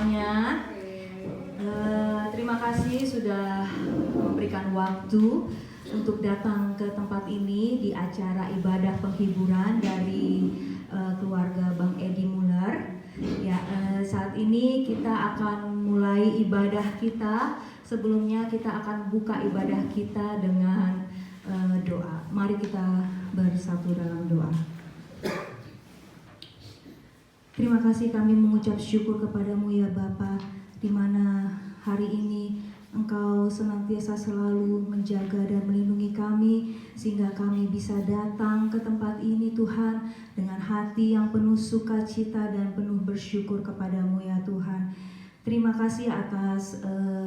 semuanya. Terima kasih sudah memberikan waktu untuk datang ke tempat ini di acara ibadah penghiburan dari keluarga Bang Edi Muller. Ya, saat ini kita akan mulai ibadah kita. Sebelumnya kita akan buka ibadah kita dengan doa. Mari kita bersatu dalam doa. Terima kasih kami mengucap syukur kepadamu ya Bapa, di mana hari ini Engkau senantiasa selalu menjaga dan melindungi kami sehingga kami bisa datang ke tempat ini Tuhan dengan hati yang penuh sukacita dan penuh bersyukur kepadamu ya Tuhan. Terima kasih atas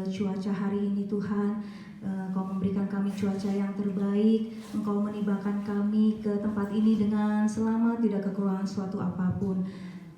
cuaca hari ini Tuhan. Engkau memberikan kami cuaca yang terbaik. Engkau menibahkan kami ke tempat ini dengan selamat, tidak kekurangan suatu apapun.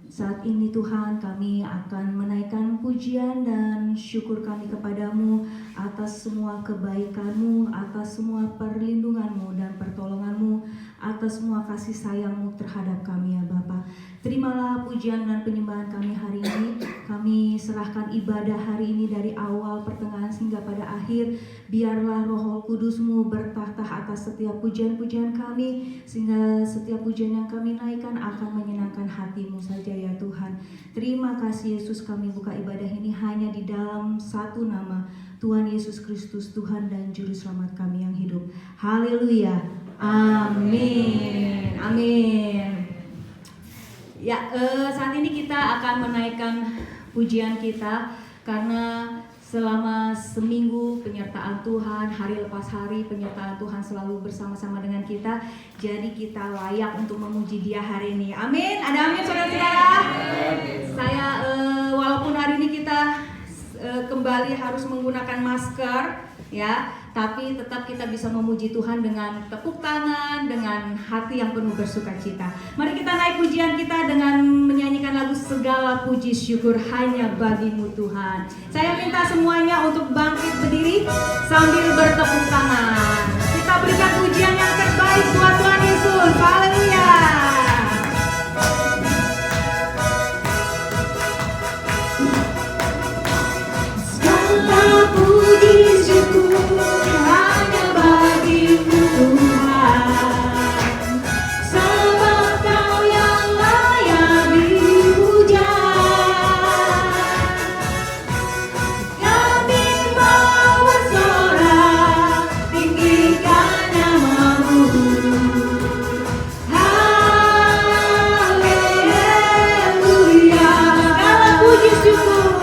Saat ini Tuhan kami akan menaikkan pujian dan syukur kami kepadamu atas semua kebaikan-Mu, atas semua perlindungan-Mu dan pertolongan-Mu, atas semua kasih sayang-Mu terhadap kami ya Bapa. Terimalah pujian dan penyembahan kami hari ini. Kami serahkan ibadah hari ini dari awal, pertengahan hingga pada akhir. Biarlah Roh Kudus-Mu bertahta atas setiap pujian-pujian kami, sehingga setiap pujian yang kami naikkan akan menyenangkan hati-Mu saja ya Tuhan. Terima kasih Yesus, kami buka ibadah ini hanya di dalam satu nama, Tuhan Yesus Kristus, Tuhan dan Juru Selamat kami yang hidup. Haleluya. Amin. Amin. Ya, saat ini kita akan menaikkan pujian kita karena selama seminggu penyertaan Tuhan, hari lepas hari penyertaan Tuhan selalu bersama-sama dengan kita. Jadi kita layak untuk memuji Dia hari ini. Amin. Ada amin saudara-saudara. Saya walaupun hari ini kita kembali harus menggunakan masker ya, tapi tetap kita bisa memuji Tuhan dengan tepuk tangan, dengan hati yang penuh bersukacita. Mari kita naik pujian kita dengan menyanyikan lagu Segala Puji Syukur Hanya Bagi-Mu Tuhan. Saya minta semuanya untuk bangkit berdiri sambil bertepuk tangan. Kita berikan pujian yang terbaik buat Tuhan Yesus. Haleluya. Segala puji syukur hanya bagi-Mu Tuhan, sebab Kau yang layak dipuja. Kami mau bersorak, tinggikan nama-Mu. Haleluya. Segala puji syukur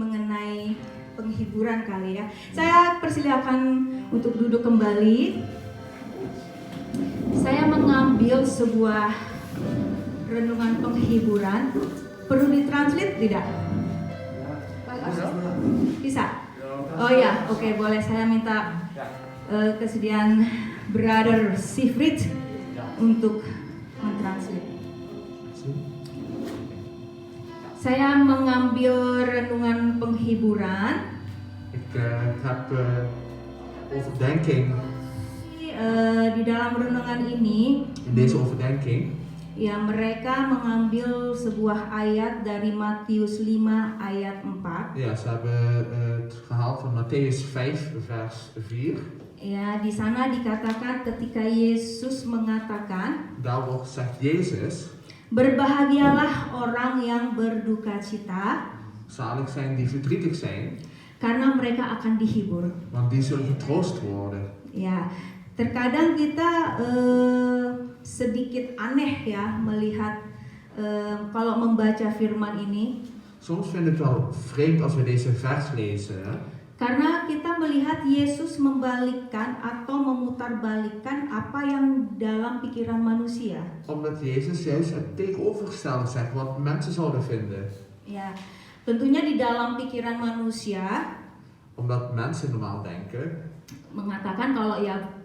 mengenai penghiburan kali ya. Saya persilakan untuk duduk kembali. Saya mengambil sebuah renungan penghiburan. Perlu ditranslate tidak? Bisa? Oh ya, oke, boleh. Saya minta kesediaan Brother Sifrit untuk mentranslate. Saya mengambil renungan penghiburan. Ik heb overdenking. Di dalam renungan ini, In deze overdenking, ya, mereka mengambil sebuah ayat dari Matius 5 ayat 4. ja, ze hebben het gehaald van Matthäus 5, vers 4. Ya, di sana dikatakan ketika Yesus mengatakan, Daar wordt gezegd, Jezus, berbahagialah orang yang berduka cita, zalig zijn die verdrietig zijn, karena mereka akan dihibur. want die zullen getroost worden. Ya, terkadang kita sedikit aneh ya melihat kalau membaca firman ini, Soms vind ik het wel vreemd als we deze vers lezen, hè? karena kita melihat Yesus membalikkan atau memutarbalikkan apa yang dalam pikiran manusia. Omdat Jezus juist het tegenovergestelde zegt wat mensen zouden vinden. Ya, tentunya di dalam pikiran manusia Omdat mensen normaal denken, mengatakan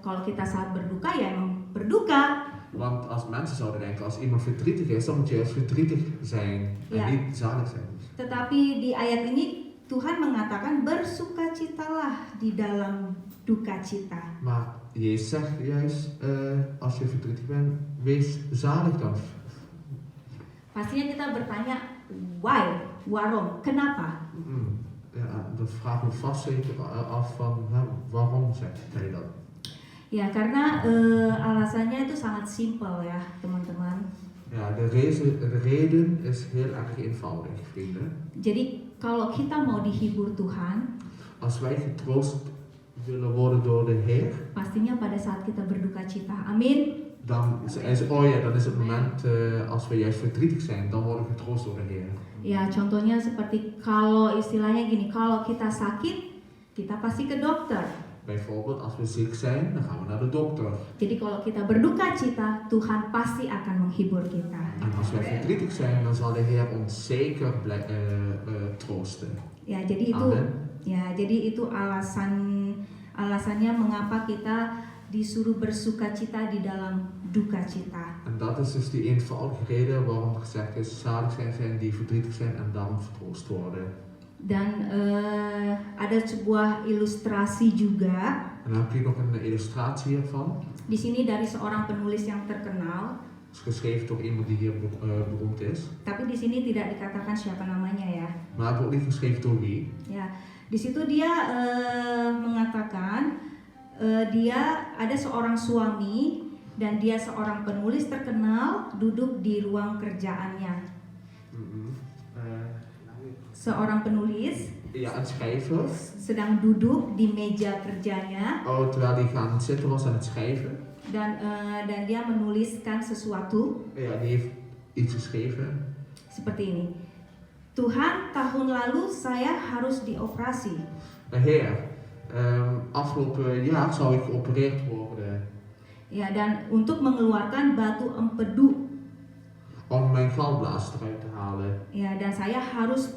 kalau kita saat berduka ya emang berduka. want als mensen zouden denken, als iemand verdrietig is, dan moet je juist verdrietig zijn en Ja. niet zalig zijn. Tetapi di ayat ini Tuhan mengatakan bersukacitalah di dalam duka cita. Maar Jezus zegt juist, als je verdrietig bent, wees zalig dan. Pastinya kita bertanya, why? Waarom? Kenapa? Ja, dat vraagt me vast zeker af van, waarom zegt hij dat? Ya, karena alasannya itu sangat simpel ya, teman-teman. Ja, de reden is heel erg eenvoudig, vrienden. Jadi kalau kita mau dihibur Tuhan, Als wij getroost willen worden door de Heer, pastinya pada saat kita berduka cita. Amin. dan is het moment als we juist verdrietig zijn, dan worden we getroost door de Heer. Ya, contohnya seperti kalau istilahnya gini, kalau kita sakit, kita pasti ke dokter. Bijvoorbeeld, als we ziek zijn, dan gaan we naar de dokter. Jadi kalau kita berduka cita, Tuhan pasti akan menghibur kita. En als wij verdrietig zijn, dan zal de Heer ons zeker troosten. Ya, jadi itu Amen. ya, jadi itu alasannya mengapa kita disuruh bersuka cita di dalam duka cita. En dat is dus die eenvoudige reden waarom er gezegd is, zalig zijn die verdrietig zijn en daarom vertroost worden. Dan ada sebuah ilustrasi juga. En dan heb je nog een illustratie hiervan. Di sini dari seorang penulis yang terkenal. Het is geschreven door iemand die hier beroemd is. Tapi di sini tidak dikatakan siapa namanya ya. Maar het wordt niet geschreven door wie. Ya, di situ dia mengatakan dia ada seorang suami dan dia seorang penulis terkenal duduk di ruang kerjaannya. Seorang penulis Ja, een schrijver. sedang duduk di meja kerjanya Terwijl hij gaan zitten was aan het schrijven. dan dia menuliskan sesuatu Ja, die heeft iets geschreven. seperti ini. Tuhan, tahun lalu saya harus dioperasi. Heer, afgelopen jaar zou ik geopereerd worden. Ya, dan untuk mengeluarkan batu empedu. Om mijn galblaas eruit te halen. Ya, dan saya harus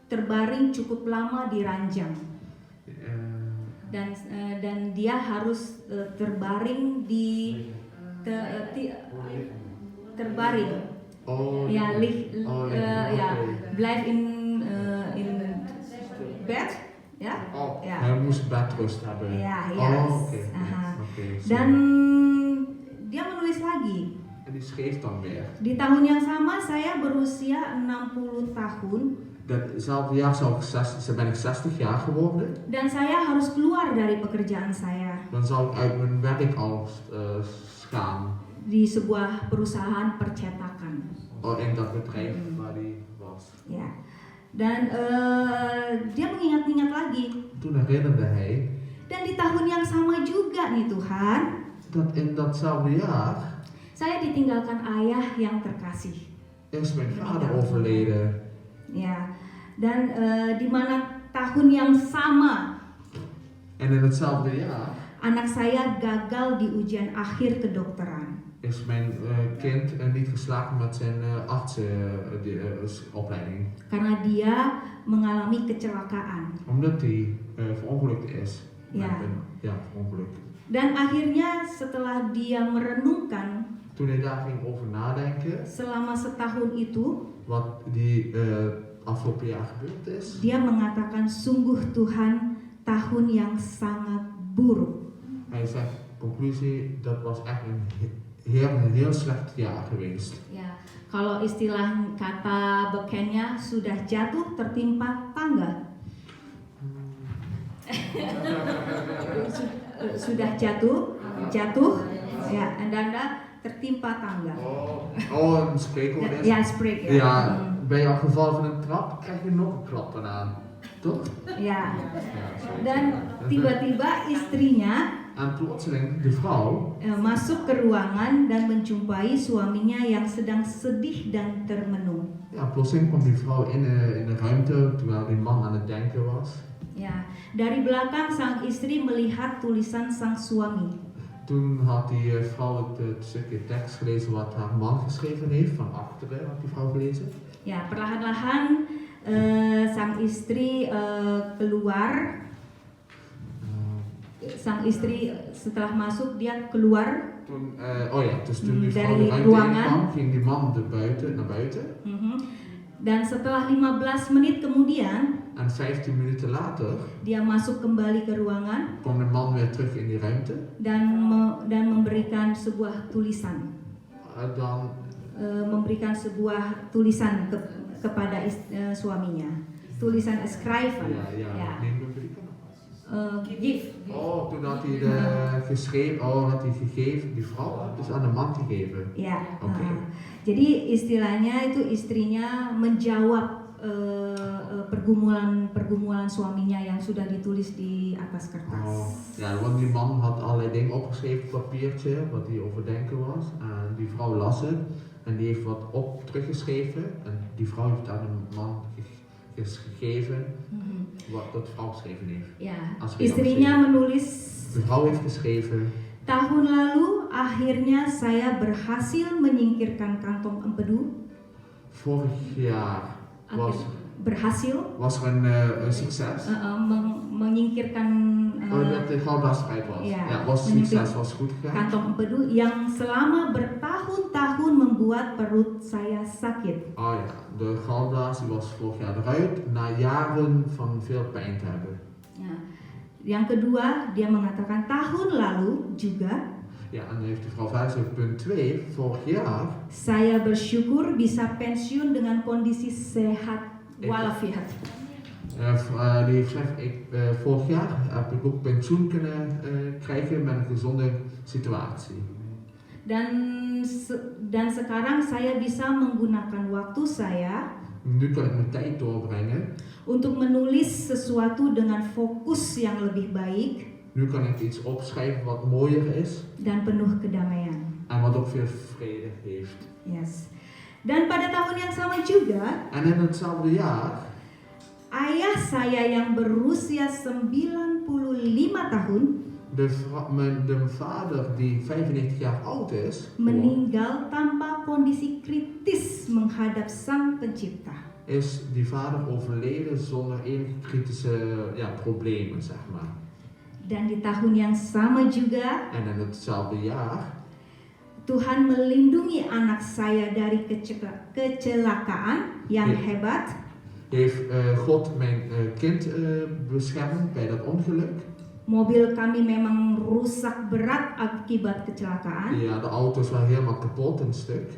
terbaring cukup lama di ranjang. Dan dia harus terbaring di terbaring. Ya, blijf in bed, ya. Ya. Hij moest bedrust hebben. Ya, Oké. Dan dia menulis lagi. En die schreef dan weer. Di tahun yang sama saya berusia 60 tahun. Datzelfde jaar ben ik 60 jaar geworden. Dan saya harus keluar dari pekerjaan saya. Dan zou ik uit mijn werk al gaan. Di sebuah perusahaan percetakan. In dat bedrijf waar hij was. Ya. Dan dia mengingat-ingat lagi. Toen herinnerde hij. Dan di tahun yang sama juga nih Tuhan. Dat in datzelfde jaar. Saya ditinggalkan ayah yang terkasih. Is mijn vader overleden. Ya. Dan di mana tahun yang sama En in hetzelfde jaar anak saya gagal di ujian akhir kedokteran. is mijn kind niet geslaagd met zijn artsenopleiding. Karena dia mengalami kecelakaan. Omdat hij verongelukt is. Ja. Verongelukt. Dan akhirnya setelah dia merenungkan Toen hij daar ging over nadenken, selama setahun itu, wat die afgelopen jaar gebeurd is, dia mengatakan sungguh Tuhan tahun yang sangat buruk. hij zegt, conclusie, dat was echt een heel slecht jaar geweest. Ya, kalau istilah kata bekennya sudah jatuh tertimpa tangga. Sudah jatuh, ya, Anda tertimpa tangga. Oh, een spreekwoord is. Ja, spreek ya. Ja, ben je al gevallen van een trap, krijg je nog een klap eraan. Toch? Ya. Ja, zo. Dan tiba-tiba istrinya En plotseling de vrouw masuk ke ruangan dan menjumpai suaminya yang sedang sedih dan termenung. ja, plotseling kwam die vrouw in de ruimte terwijl die man aan het denken was. Ya, dari belakang sang istri melihat tulisan sang suami. Toen had die vrouw het stukje tekst gelezen wat haar man geschreven heeft. Van achteren had die vrouw gelezen. Ya, perlahan-lahan sang istri keluar. Sang istri setelah masuk dia keluar. Toen, dus toen die vrouw Dari de ruimte ruangan. inkwam, ging die man naar buiten. Dan setelah 15 menit kemudian En 15 minuten later dia masuk kembali ke ruangan kwam de man weer terug in die ruimte. dan memberikan sebuah tulisan. Dan Memberikan sebuah tulisan kepada suaminya. Tulisan schrijven. ja. Neem me brieven. Give. Oh, toen had hij had hij gegeven, die vrouw, dus aan de man gegeven. Ya. Oke. Jadi istilahnya itu istrinya menjawab pergumulan suaminya yang sudah ditulis di atas kertas. Oh, ja, want die man had allerlei dingen opgeschreven op papiertje, wat hij overdenken was. En die vrouw las het en die heeft wat teruggeschreven. En die vrouw heeft aan de man gegeven wat dat vrouw geschreven heeft. Ya, Als istrinya menulis, De vrouw heeft geschreven, tahun lalu akhirnya saya berhasil menyingkirkan kantong empedu. vorig jaar was er een succes. Menyingkirkan Dat de galblaas eruit was. Ja. Ja, was succes, was goed gegaan. kantong empedu yang selama bertahun-tahun membuat perut saya sakit. Oh ja, de galblaas die was vorig jaar eruit na jaren van veel pijn te hebben. Ya. Yang kedua, dia mengatakan tahun lalu juga Ja, en dan heeft de vrouw verder gezegd, punt 2, vorig jaar saya bersyukur bisa pensiun dengan kondisi sehat walafiat. die heeft gezegd, vorig jaar heb ik ook pensioen kunnen krijgen met een gezonde situatie. Dan sekarang saya bisa menggunakan waktu saya Nu kan ik mijn tijd doorbrengen. untuk menulis sesuatu dengan fokus yang lebih baik Nu kan ik iets opschrijven wat mooier is dan penuh kedamaian. en wat ook veel vrede heeft. Yes. Dan pada tahun yang sama juga, En in hetzelfde jaar, ayah saya yang berusia 95 tahun de vader die 95 jaar oud is, meninggal tanpa kondisi kritis menghadap Sang Pencipta. is die vader overleden zonder enige kritische problemen, zeg maar. Dan di tahun yang sama juga, En in hetzelfde jaar Tuhan melindungi anak saya dari kecelakaan yang hebat. heeft God mijn kind beschermd bij dat ongeluk. Mobil kami memang rusak berat akibat kecelakaan. Ja, de auto is wel helemaal kapot, een stuk.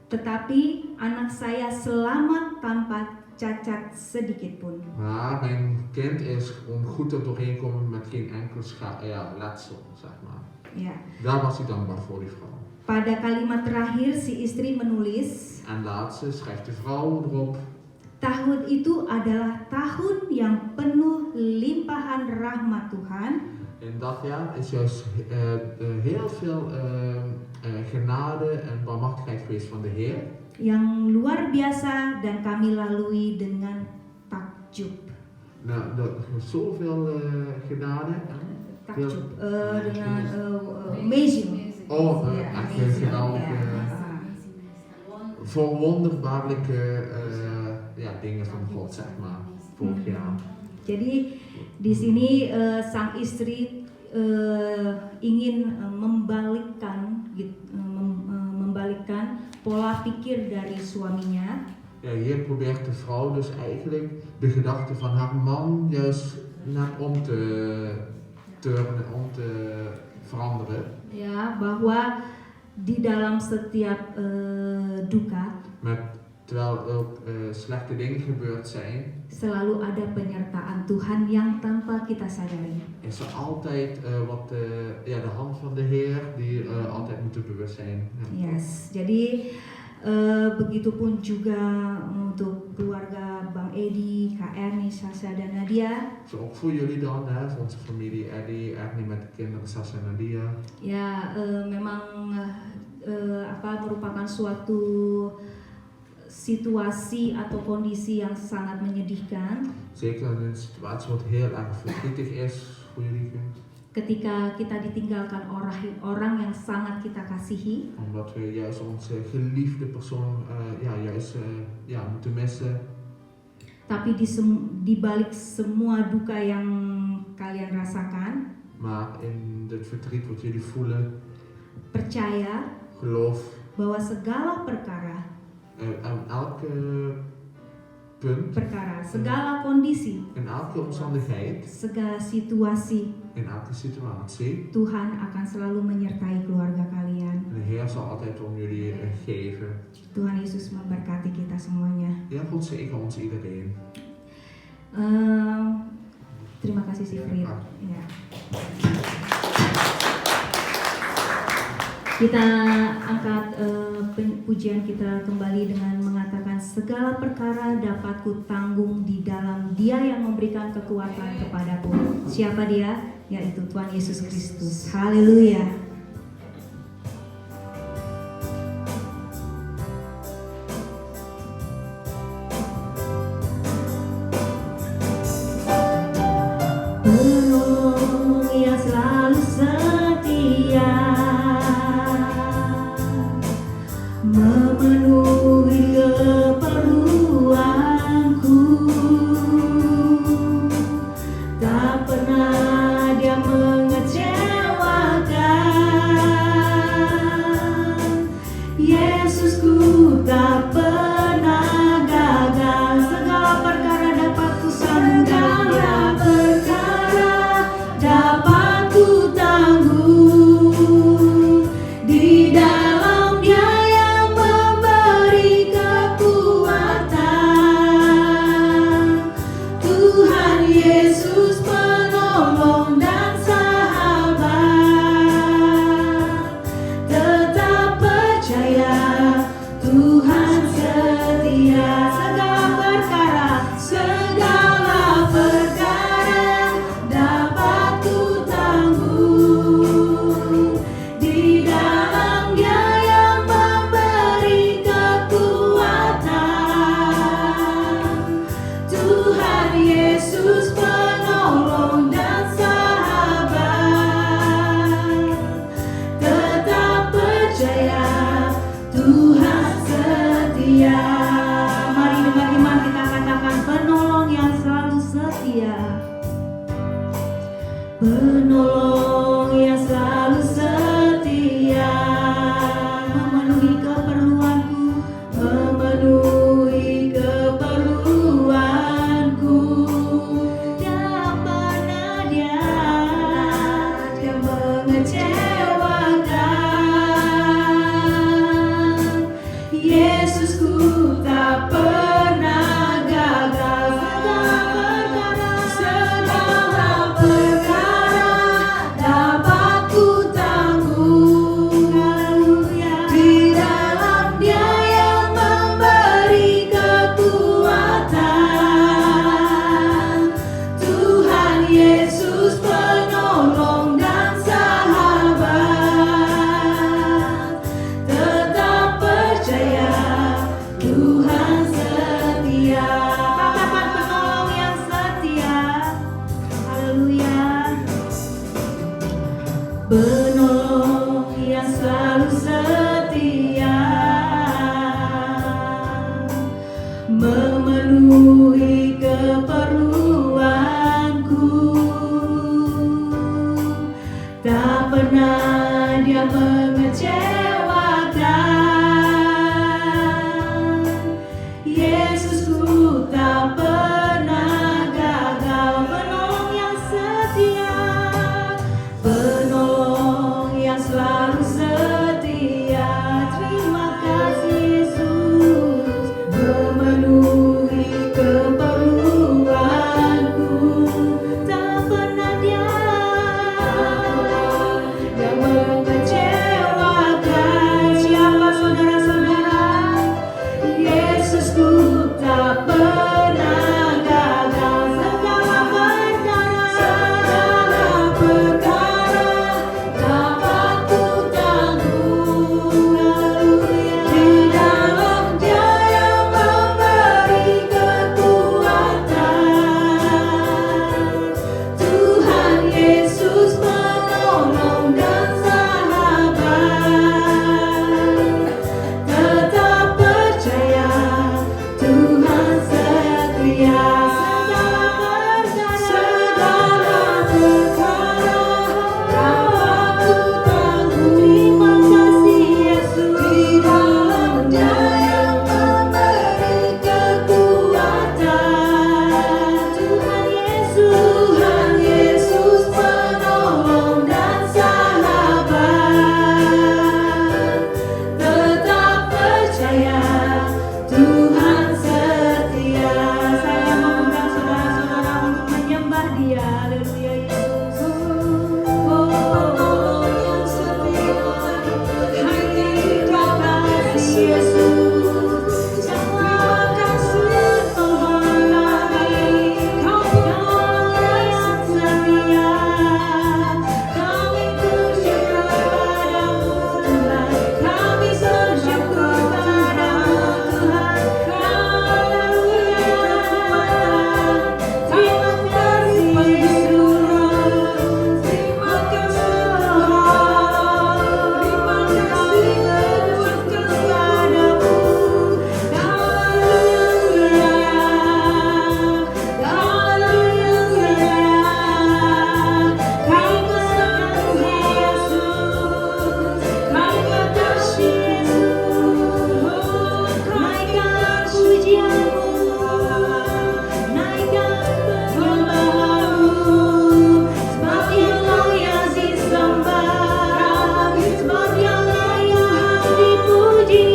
Tetapi anak saya selamat tanpa cacat sedikit pun. Maar mijn kind is gewoon goed er doorheen gekomen met geen enkel letsel, zeg maar. Ya. Daar was hij dankbaar voor, die vrouw. Pada kalimat terakhir si istri menulis, En laatste schrijft de vrouw erop. tahun itu adalah tahun yang penuh limpahan rahmat Tuhan. In dat jaar is juist heel veel genade en barmhartigheid geweest van de Heer. yang luar biasa dan kami lalui dengan takjub. Nou, dat is zoveel genade. Takjub dengan amazing. Oh, Ja, echt amazing. geweldige, Ja. verwonderbaarlijke dingen van God, zeg maar, vorig jaar. Jadi di sini sang istri ingin membalikkan pola pikir dari suaminya. Ja, hier probeert de vrouw dus eigenlijk de gedachte van haar man juist net om te turnen, om te veranderen. Ya, bahwa di dalam setiap duka Terwijl er ook slechte dingen gebeurd zijn, selalu ada penyertaan Tuhan yang tanpa kita sadari. is er altijd de hand van de Heer die altijd moeten bewust zijn. Ja. Yes, jadi begitupun juga untuk keluarga Bang Edi, Kak Ernie, Sasha dan Nadia. Zo ook voor jullie dan, hè, voor onze familie Eddie, Ernie met de kinderen Sasha en Nadia. Ya, memang merupakan suatu situasi atau kondisi yang sangat menyedihkan Zeker in een situatie wat heel erg verdrietig is voor jullie. ketika kita ditinggalkan orang yang sangat kita kasihi. Omdat we juist onze geliefde persoon moeten missen. Tapi di balik semua duka yang kalian rasakan, Maar in het verdriet wat jullie voelen, percaya geloof bahwa segala perkara, aan elke punt, segala kondisi, in elke omstandigheid, segala situasi, in elke situatie, Tuhan akan selalu menyertai keluarga kalian. de Heer zal altijd om jullie geven. Tuhan Yesus memberkati kita semuanya. Ja, God zegen ons iedereen. Terima kasih Sigrid. Ya. Kita angkat pujian kita kembali dengan mengatakan segala perkara dapat kutanggung di dalam Dia yang memberikan kekuatan kepadaku. Siapa Dia? Yaitu Tuhan Yesus Kristus. Haleluya. Yang selalu setia memenuhi keperluanku, tak pernah Dia mengecewakan. sembah Dia. Haleluya Yesus. Oh, penolong yang setia, hanya Terima kasih Yesus. Terima kasih Tuhan kami, Kau penolong yang setia. Kami bersyukur padamu Tuhan, kami bersyukur padamu Tuhan. Haleluya. Terima kasih Yesus. Terima kasih Tuhan. Terima kasih berbuat kepadamu. Haleluya. Haleluya. Kami berkasih Yesus. Kami berkasih Yesus. Naikkan pujianmu, naikkan penyembahanmu, sebab Dia layak disembah, sebab Dia layak dipuji.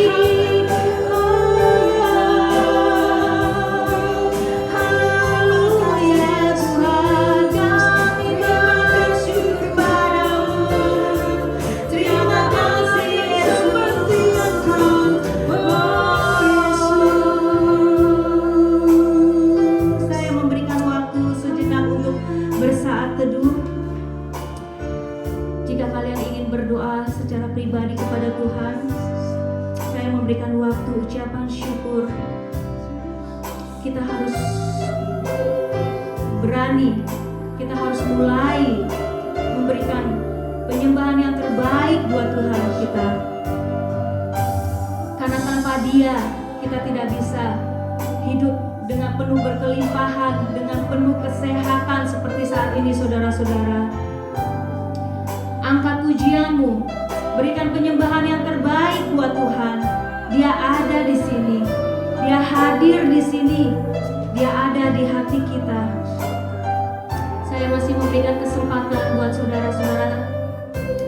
Haleluya Tuhan, kami bersyukur padamu. Terima kasih seperti Engkau, oh Yesus. Saya memberikan waktu sejenak untuk bersaat teduh. Jika kalian ingin berdoa secara pribadi kepada Tuhan, saya memberikan waktu ucapan syukur. Kita harus berani, kita harus mulai memberikan penyembahan yang terbaik buat Tuhan kita. Karena tanpa Dia, kita tidak bisa hidup dengan penuh berkelimpahan, dengan penuh kesehatan seperti saat ini saudara-saudara. Angkat pujianmu, berikan penyembahan yang terbaik buat Tuhan. Dia ada di sini, Dia hadir di sini, Dia ada di hati kita. Saya masih memberikan kesempatan buat saudara-saudara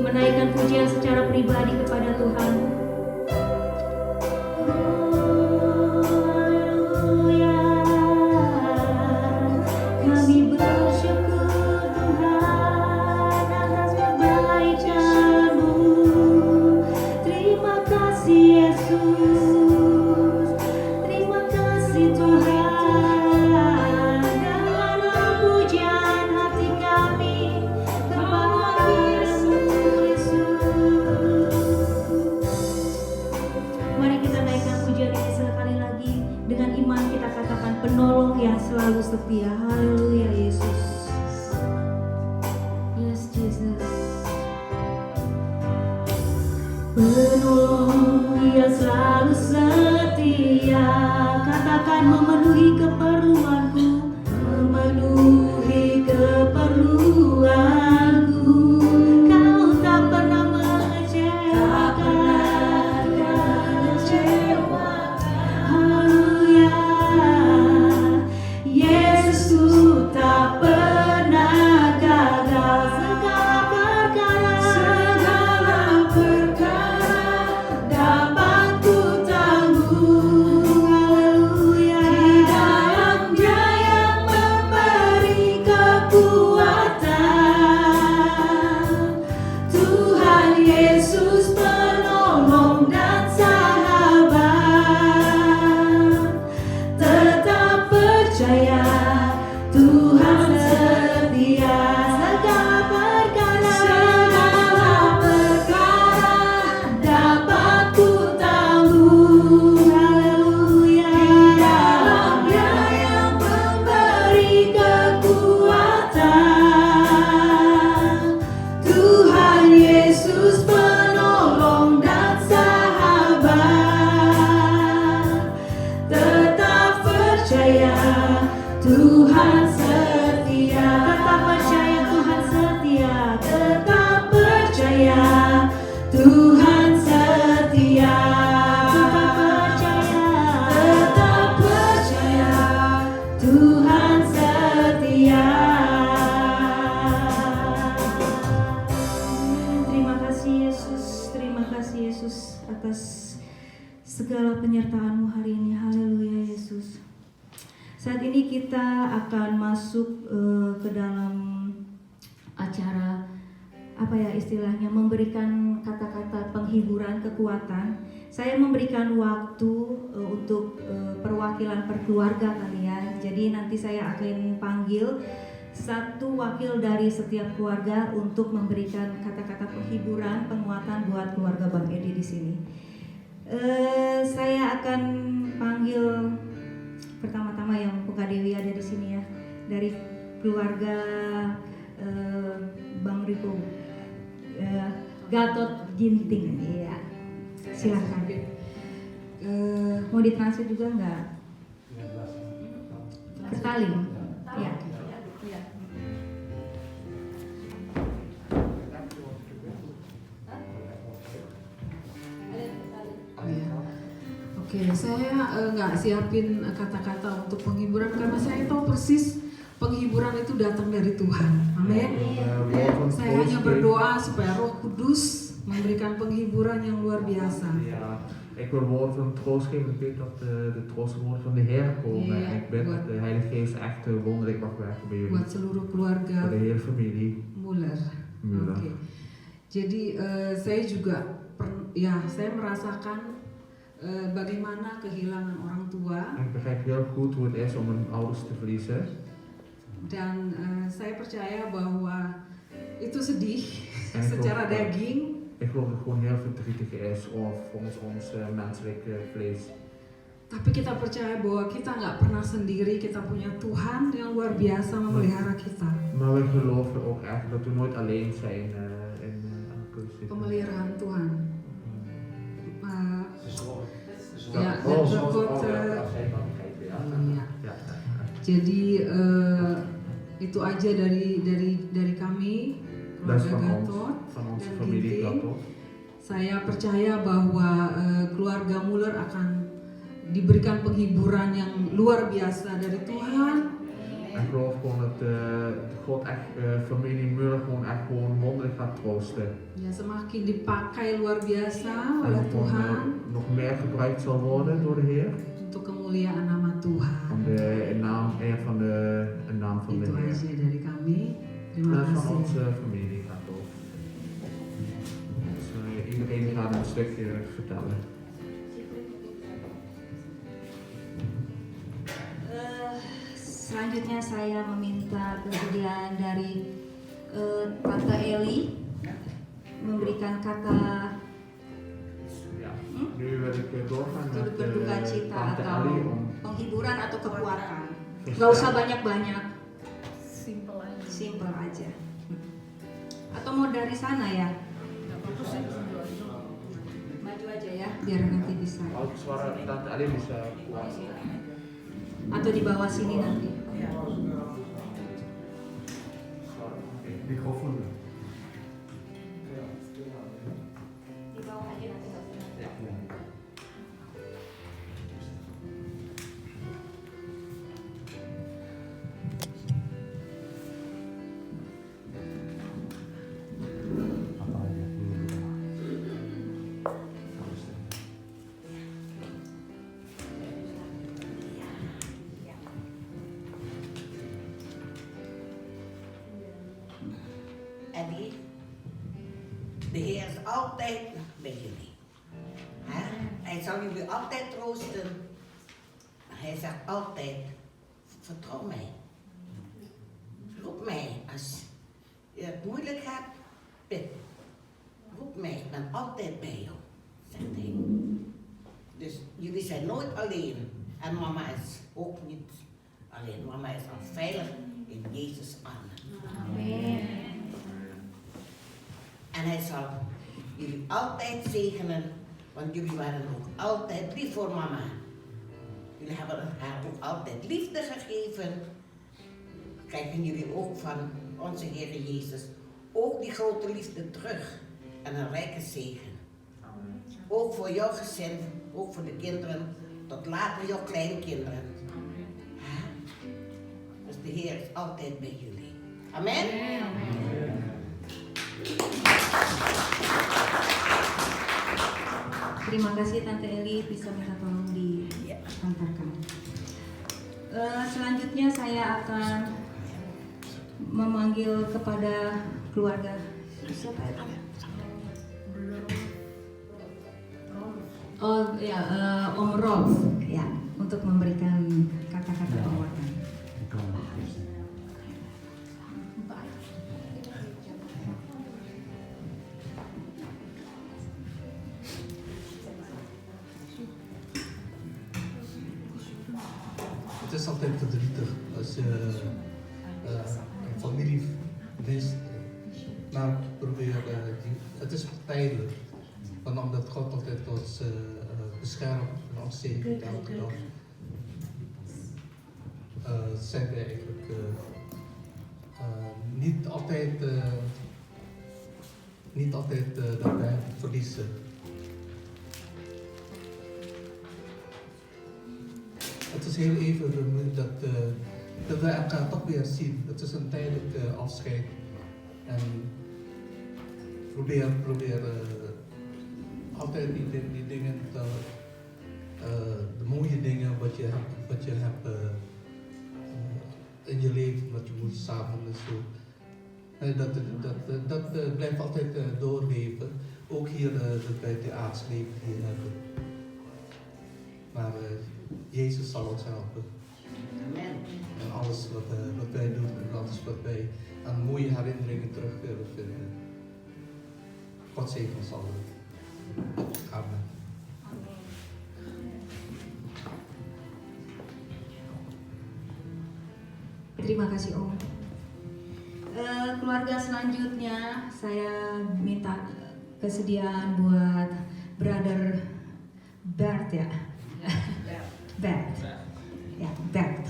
menaikkan pujian secara pribadi kepada Tuhan. Haleluya. Kami bersyukur Tuhan atas kebaikan-Mu. Terima kasih Yesus. Terima kasih Tuhan. Dengarlah pujian hati kami kepadamu Yesus. Mari kita naikkan pujian ini sekali lagi. Dengan iman kita katakan, penolong yang selalu setia. Haleluya Yesus. Yes Jesus. Penolong yang selalu setia, katakan memenuhi keperluanku, memenuhi keperluanku. Kau tak pernah mengecewakan. Haleluya. Yesus tak pernah gagal. Segala perkara dapat ku tanggung. Haleluya. Di dalam Dia yang memberi kekuatan. Tuhan Yesus penolong dan sahabat. Tetap percaya Tuhan setia. Segala perkara dapat ku tanggung. Haleluya. Di dalam Dia yang memberi kekuatan. Tuhan Yesus penolong dan sahabat. Tetap percaya Tuhan setia. Tetap percaya Tuhan setia. Tetap percaya Tuhan setia. Tetap percaya Tuhan setia. Terima kasih Yesus. Terima kasih Yesus atas segala penyertaan-Mu hari ini. Haleluya Yesus. Saat ini kita akan masuk ke dalam acara apa ya istilahnya, memberikan kata-kata penghiburan, kekuatan. Saya memberikan waktu untuk perwakilan perkeluarga kali ya. Jadi nanti saya akan panggil satu wakil dari setiap keluarga untuk memberikan kata-kata penghiburan, penguatan buat keluarga Bang Edi di sini. Saya akan panggil pertama-tama yang Puka Dewi ada di sini ya, dari keluarga Bang Riko, Gatot Ginting, ya. Silakan. Mau ditransfer juga nggak? Sekali, ya. Oke, saya nggak siapin kata-kata untuk penghiburan karena saya tahu persis penghiburan itu datang dari Tuhan. Amin. Saya hanya berdoa supaya Roh Kudus memberikan penghiburan yang luar biasa. Ja, ik wil woorden van troost geven. Ik weet dat de troostwoorden van de Heer komen. Ja, En ik bid dat de Heilige Geest echt wonderlijk mag werken bij jullie. Buat seluruh keluarga Voor de hele familie. Muller. Muller. Oke. Jadi saya juga saya merasakan bagaimana kehilangan orang tua. En ik begrijp heel goed hoe het is om een ouders te verliezen. Dan saya percaya bahwa itu sedih En ik secara geloof, daging. ik geloof dat het gewoon heel verdrietig is volgens ons menselijke vlees. Tapi kita percaya bahwa kita nggak pernah sendiri, kita punya Tuhan yang luar biasa memelihara kita. Maar we geloven ook echt dat we nooit alleen zijn in Christus. Pemeliharaan Tuhan. Ja, dat wordt. ja. Ja. Jadi itu aja dari kami Dat is keluarga van ons, Gatot van onze dan familie Ginting. Gatot. Saya percaya bahwa keluarga Muller akan diberikan penghiburan yang luar biasa dari Tuhan. Ik geloof gewoon dat God echt familie Muller gewoon wonderlijk gaat troosten. Ya, semakin dipakai luar biasa En oleh gewoon Tuhan nog meer gebruikt zal worden door de Heer. untuk kemuliaan nama Tuhan. Om de naam van de Itu Heer. aja dari kami. Terima Dat is van kasih. onze familie Gatot. Dus iedereen gaat een stukje vertellen. Selanjutnya saya meminta kesediaan dari Tante Eli memberikan kata Ja. Nu wil ik doorgaan turut met berduka cita Tante atau Ali om penghiburan atau kekuatan. Gak usah banyak-banyak, simple aja. Atau mau dari sana ya? Maju aja ya, biar nanti bisa. Als suara Tante Ali bisa kuat. Atau di bawah sini nanti. Microfoon. Di bawah aja nanti. Eddie, de Heer is altijd bij jullie. Hij zal jullie altijd troosten. Hij zegt altijd, vertrouw mij. Roep mij als je het moeilijk hebt, bid. Roep mij, ik ben altijd bij jou, zegt hij. Dus jullie zijn nooit alleen. En mama is ook niet alleen. Mama is al veilig in Jezus' armen. Amin. En hij zal jullie altijd zegenen, want jullie waren ook altijd lief voor mama. Jullie hebben haar ook altijd liefde gegeven. Krijgen jullie ook van onze Heer Jezus ook die grote liefde terug en een rijke zegen. Ook voor jouw gezin, ook voor de kinderen, tot later jouw kleinkinderen. Dus de Heer is altijd bij jullie. Amen. Terima kasih Tante Eli, bisa minta tolong diantarkan. Selanjutnya saya akan memanggil kepada keluarga siapa ya? Oh ya, Om Rolf ya, untuk memberikan kata-kata penguatan. Het is altijd verdrietig als je een familie mist. Maar probeer, het is tijdelijk. Want omdat God altijd ons beschermt en ons zegent elke dag. Zijn we eigenlijk niet altijd daarbij verliezen. Het is heel even dat we elkaar toch weer zien. Het is een tijdelijk afscheid. En probeer altijd die dingen, de mooie dingen wat je hebt in je leven, wat je moet samen en zo. Dat blijft altijd doorleven. Ook hier bij het aardse leven hier hebben. Maar Jezus zal ons helpen. Amen. En alles wat wij doen en alles wat wij aan mooie herinneringen terug willen vinden. God zegen ons allen. Amen. Terima kasih Om. Keluarga selanjutnya saya minta kesediaan buat Brother Bert ya. Bert. Ja, Bert.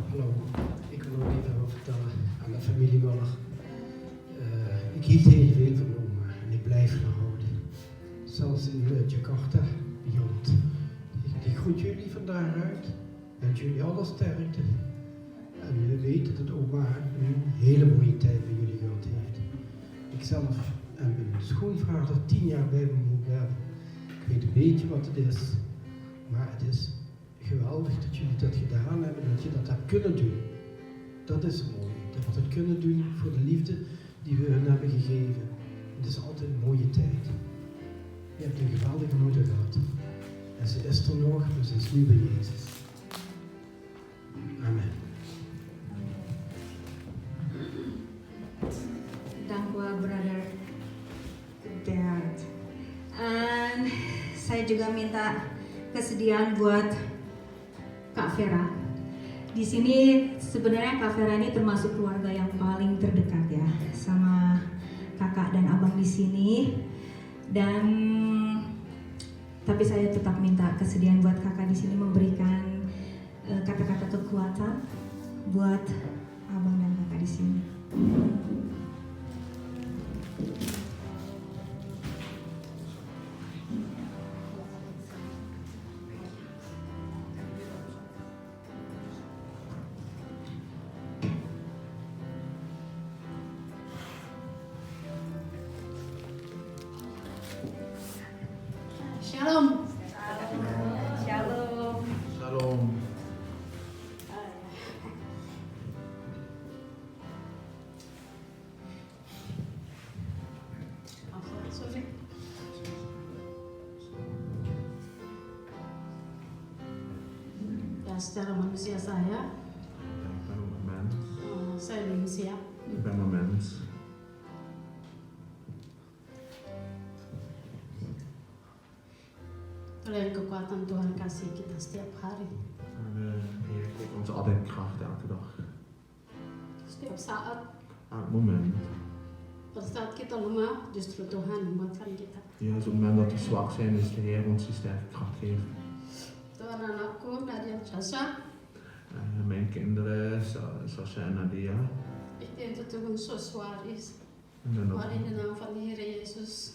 Hallo, ik wil nog even wat vertellen aan de familie Muller. Ik hield heel veel van oma en ik blijf haar houden. Zelfs in Jakarta, beyond. Ik groet jullie van daaruit. Wens jullie alle sterkte. En we weten dat oma een hele mooie tijd bij jullie gehad heeft. Ikzelf en mijn schoonvader 10 jaar bij me mogen hebben. Ik weet een beetje wat het is. Maar het is geweldig dat jullie dat gedaan hebben, dat je dat hebt kunnen doen. Dat is mooi. Dat we dat kunnen doen voor de liefde die we hun hebben gegeven. Het is altijd een mooie tijd. Je hebt een geweldige moeder gehad. En ze is er nog, maar ze is nu bij Jezus. Amen. Dank u, Brother Bert. En saya juga minta kesediaan buat Kak Vera. Di sini sebenarnya Kak Vera ini termasuk keluarga yang paling terdekat ya sama kakak dan abang di sini. Dan tapi saya tetap minta kesediaan buat kakak di sini memberikan kata-kata kekuatan buat abang dan kakak di sini. Shalom. Shalom. Shalom. Sorry. Ya, secara manusia saya belum siap. Ik ben een mens. Alleen kekuatan Tuhan kasih kita setiap hari, Maar Heer geeft ons altijd kracht elke dag. setiap saat. Elk moment. Pada saat kita lemah, justru Tuhan menguatkan kita. Juist op het moment dat we zwak zijn, is de Heer ons die sterke kracht geeft. Tuhan anakku, Nadia Sasha, Mijn kinderen, Sasha en Nadia. ik denk dat het zo zwaar is. En dan Maar in de naam van de Heer Jezus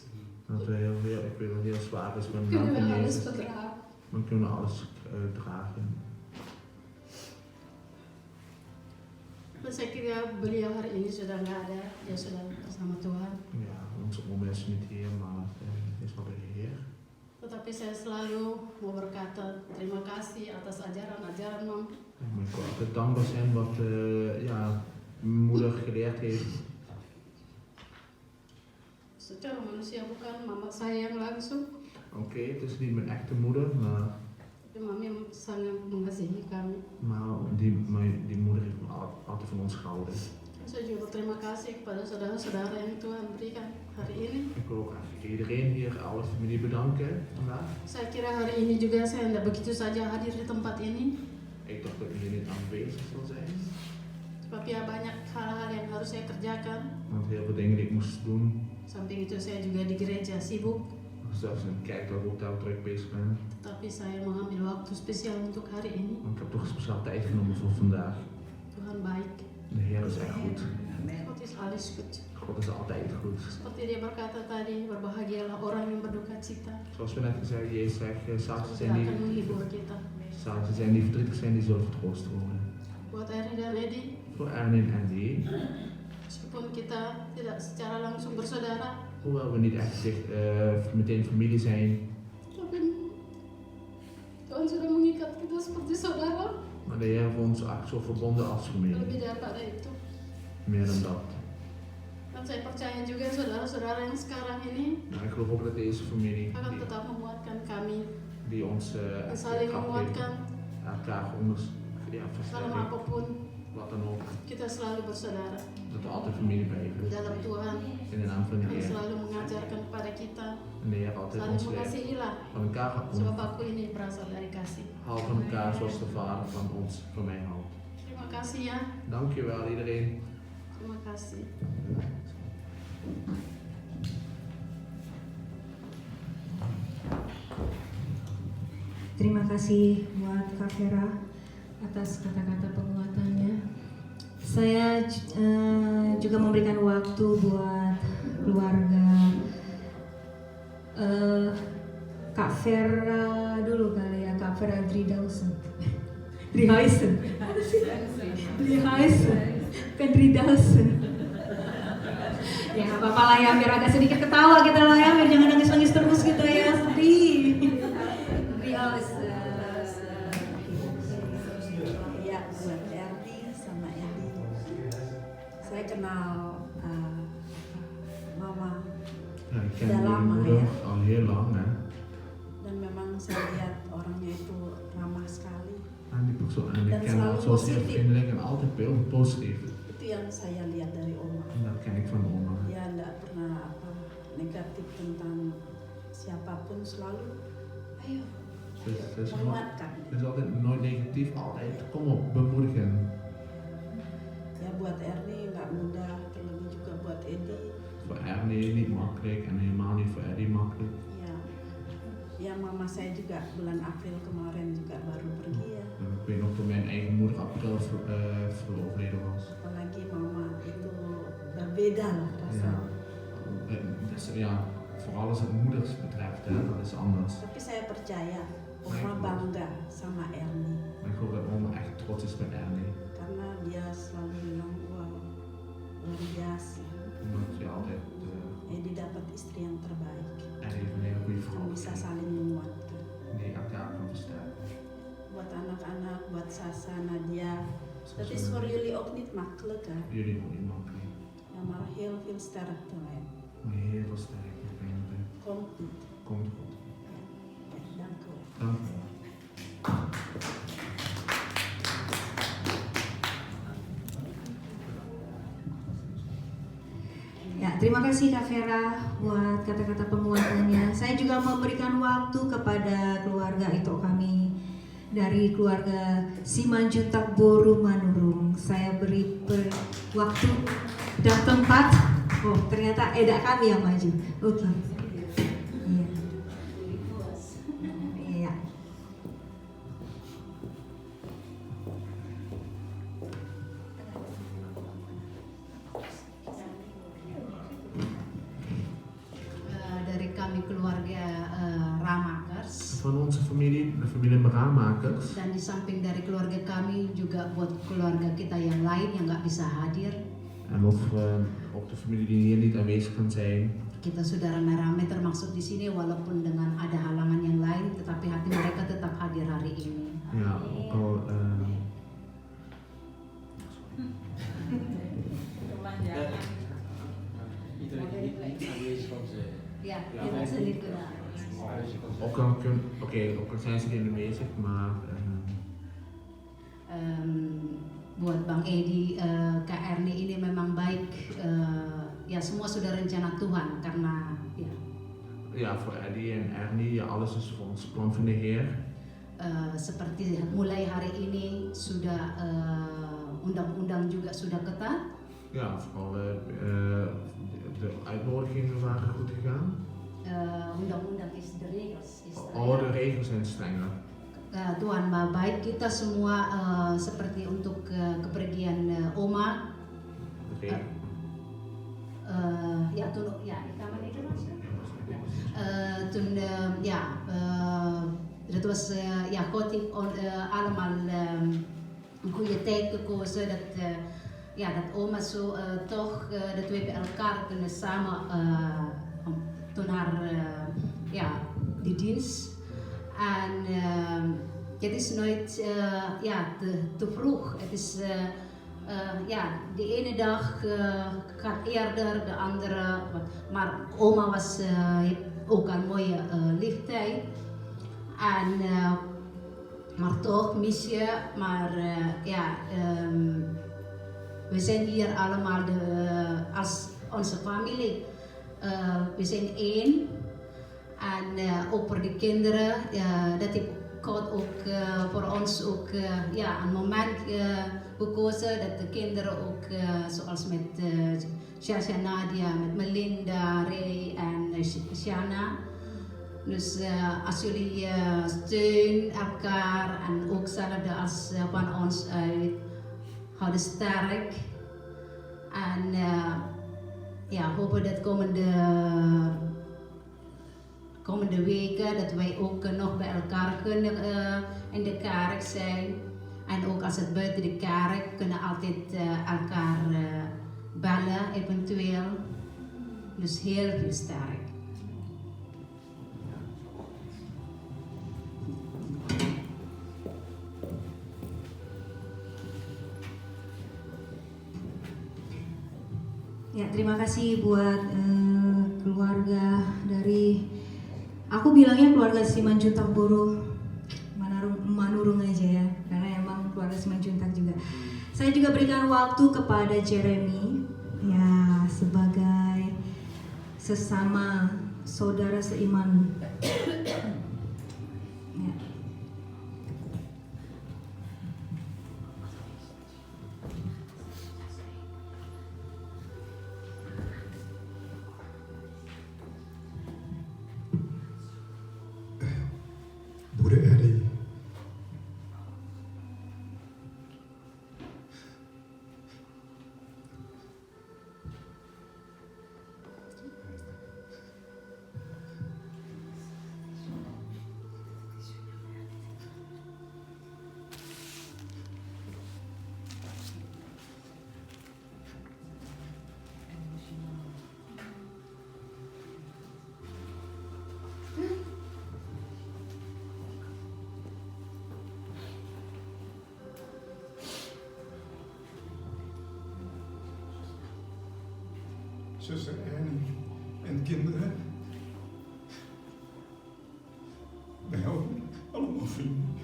dat we ik weet dat het heel zwaar is, maar in de kunnen naam we van alles Jezus, verdragen. dan kunnen we alles dragen. Dan saya kira beliau hari ini sudah nggak ada, dia sudah bersama Tuhan. Ja, onze oma is niet hier, maar is wel de Heer. Tetapi saya selalu mau berkata terima kasih atas ajaran-ajaran Mam. Maar ik wil altijd dankbaar zijn wat ja, mijn moeder geleerd heeft. Secara manusia bukan mama saya yang langsung, Oké, het is niet mijn echte moeder, maar tapi Mami sangat mengasihi kami. die moeder heeft me altijd van ons gehouden. Saya juga berterima kasih kepada saudara-saudara yang Tuhan berikan hari ini. Ik wil ook eigenlijk iedereen hier, alle familie bedanken vandaag. Saya kira hari ini juga saya tidak begitu saja hadir di tempat ini, Ik dacht dat ik hier niet aanwezig zou zijn, tapi ya banyak hal-hal yang harus saya kerjakan. want heel veel dingen die ik moest doen. Samping itu saya juga di gereja sibuk, Zelfs in de kerk dat ik ook daar druk bezig ben. tetapi saya mengambil waktu spesial untuk hari ini. Want ik heb toch speciaal tijd genomen voor vandaag. Tuhan baik, De Heer is echt goed. God is alles goed. God is altijd goed. Seperti dia berkata tadi, berbahagialah orang yang berduka cita. Zoals we net gezegd, Jezus zegt, samen Dia zijn akan menghibur kita. die verdrietig zijn, die zullen vertroost worden. Buat Ernie dan Eddie, Voor Erwin en die, meskipun kita tidak secara langsung bersaudara, hoewel we niet echt meteen familie zijn, tapi Tuhan sudah mengikat kita seperti saudara. maar de Heer heeft ons echt zo verbonden als Lebih familie. daripada itu. Meer dan dat. Dan saya percaya juga saudara-saudara yang sekarang ini Maar ik geloof ook dat deze familie, akan tetap menguatkan kami, die ons en saling kracht geeft, menguatkan elkaar dalam versterken, apapun. wat dan ook, Kita selalu bersaudara dat we altijd familie di blijven. dalam Tuhan, In de naam van de yang Heer. selalu mengajarkan kepada kita En de Heer altijd saling ons leert. mengasihilah. Van elkaar Sebab aku ini berasal dari kasih. hou van elkaar zoals de Vader van ons, van mij houdt. Terima kasih ya. Dankjewel iedereen. Terima kasih. Terima kasih buat Kak Vera atas kata-kata penguatannya. Saya juga memberikan waktu buat keluarga Kak Vera dulu kali ya, Kak Vera Driehuizen. Kan Driehuizen. Ya nggak apa-apa lah ya, biar agak sedikit ketawa kita lah ya, biar jangan nangis-nangis terus kita ya, sedih. Ya, buat Erdi sama Endi. Saya kenal Mama Ja, ik ken Udah jullie lama, moeder ya? al heel lang hè. dan memang saya lihat orangnya itu ramah sekali. En die persoon, en ik Dan ken haar selalu zoals heel positief. vriendelijk en altijd heel positief. Itu yang saya lihat dari Oma. En dat ken ik van oma. Dia tidak pernah negatif tentang siapapun, selalu ayo Ze is menguatkan. altijd nooit negatief, altijd kom op, bemoedigen. Ya buat Erni nggak mudah, terlebih juga buat Edi. Voor Ernie niet makkelijk en helemaal niet voor Eddie makkelijk. Ya mama saya juga bulan April kemarin juga baru pergi ya. En ik weet nog toen mijn eigen moeder april overleden was. Apalagi mama itu berbeda lah Ja. rasanya. Dus ja, vooral als het moeders betreft, hè, dat is anders. Tapi saya percaya Oma bangga sama Erni Maar ik hoop dat oma echt trots is met Ernie. karena dia selalu bilang wah luar biasa. Omdat je altijd, Edi dapat istri yang terbaik Eddie heeft een hele goede yang vrouw bisa gekregen, saling menguatkan. die elkaar kan versterken. Buat anak-anak, buat Sasa, Nadia. Dat is Zoals, voor jullie ook niet makkelijk hè. jullie ook niet makkelijk. Ja, maar heel veel sterkte hè. Maar heel veel sterk, ik denk dat het Komt goed. komt goed. Ja, dank u wel. Dank u wel. Ya, terima kasih Kak Vera buat kata-kata penguatannya. Saya juga memberikan waktu kepada keluarga itu kami dari keluarga Simanjuntak Boru Manurung. Saya beri waktu dan tempat. Oh, ternyata edak kami yang maju. Oke. Iya. Iya. Dari kami keluarga Ramakers, Van onze familie, de familie Meramakers. dan di samping dari keluarga kami juga buat keluarga kita yang lain yang nggak bisa hadir, En ook de familie die hier niet aanwezig kan zijn. kita saudara Narame termasuk di sini walaupun dengan ada halangan yang lain, tetapi hati mereka tetap hadir hari ini. Ja, ook al Iedereen die niet aanwezig kan zijn. Ya, kita sendiri kena. ook al ook al zijn ze er niet aanwezig, maar Buat Bang Edi, Kak Erni ini memang baik. Ya semua sudah rencana Tuhan karena ya ja, voor Eddie en Ernie, ja, alles is volgens het plan van de Heer. seperti mulai hari ini sudah undang-undang juga sudah ketat. Ja, vooral de uitnodigingen waren goed gegaan. Undang-undang is de regels. De regels zijn strenger. Tuhan Maha baik, kita semua seperti untuk kepergian Oma. De regels. Ja, toen ja, ik kan maar niet toen ja, dat was ja, God heeft allemaal een goede tijd gekozen dat ja, dat oma zo toch dat we bij elkaar kunnen samen toen haar ja, die dienst. En het is nooit ja, te vroeg. Het is ja, de ene dag gaat eerder, de andere. Maar oma was ook een mooie leeftijd. En maar toch mis je. Maar ja, we zijn hier allemaal als onze familie. We zijn één. En ook voor de kinderen, dat heeft God ook voor ons ook ja, een moment gekozen dat de kinderen ook zoals met Shasha Nadia, met Melinda, Ray en Shana. Dus als jullie steun elkaar en ook zelfde als van ons uit, houden sterk. En ja, hopen dat komende weken dat wij ook nog bij elkaar kunnen in de kerk zijn. En ook als het buiten de kerk kunnen altijd elkaar bellen eventueel. Dus heel veel sterk. Ya, terima kasih buat keluarga dari, aku bilangnya keluarga Simanjuntak Boro Manurung aja ya, karena emang keluarga Simanjuntak juga. Saya juga berikan waktu kepada Jeremy ya sebagai sesama saudara seiman. Ya. Broeder Eddie, zuster Annie en kinderen. Wij houden allemaal vrienden.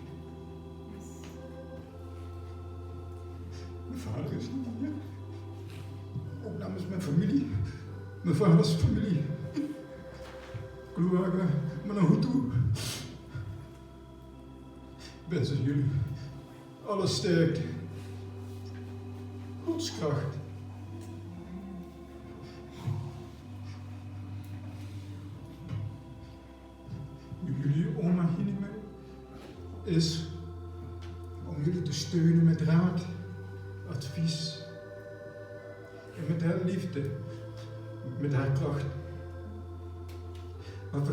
Mijn vader is niet hier. Ook namens mijn familie. Mijn vaders familie. Keluarga Manahutu. Wensen jullie alle sterkte. Gods kracht. Jullie oma hier niet meer is om jullie te steunen met raad, advies en met haar liefde, met haar kracht. Maar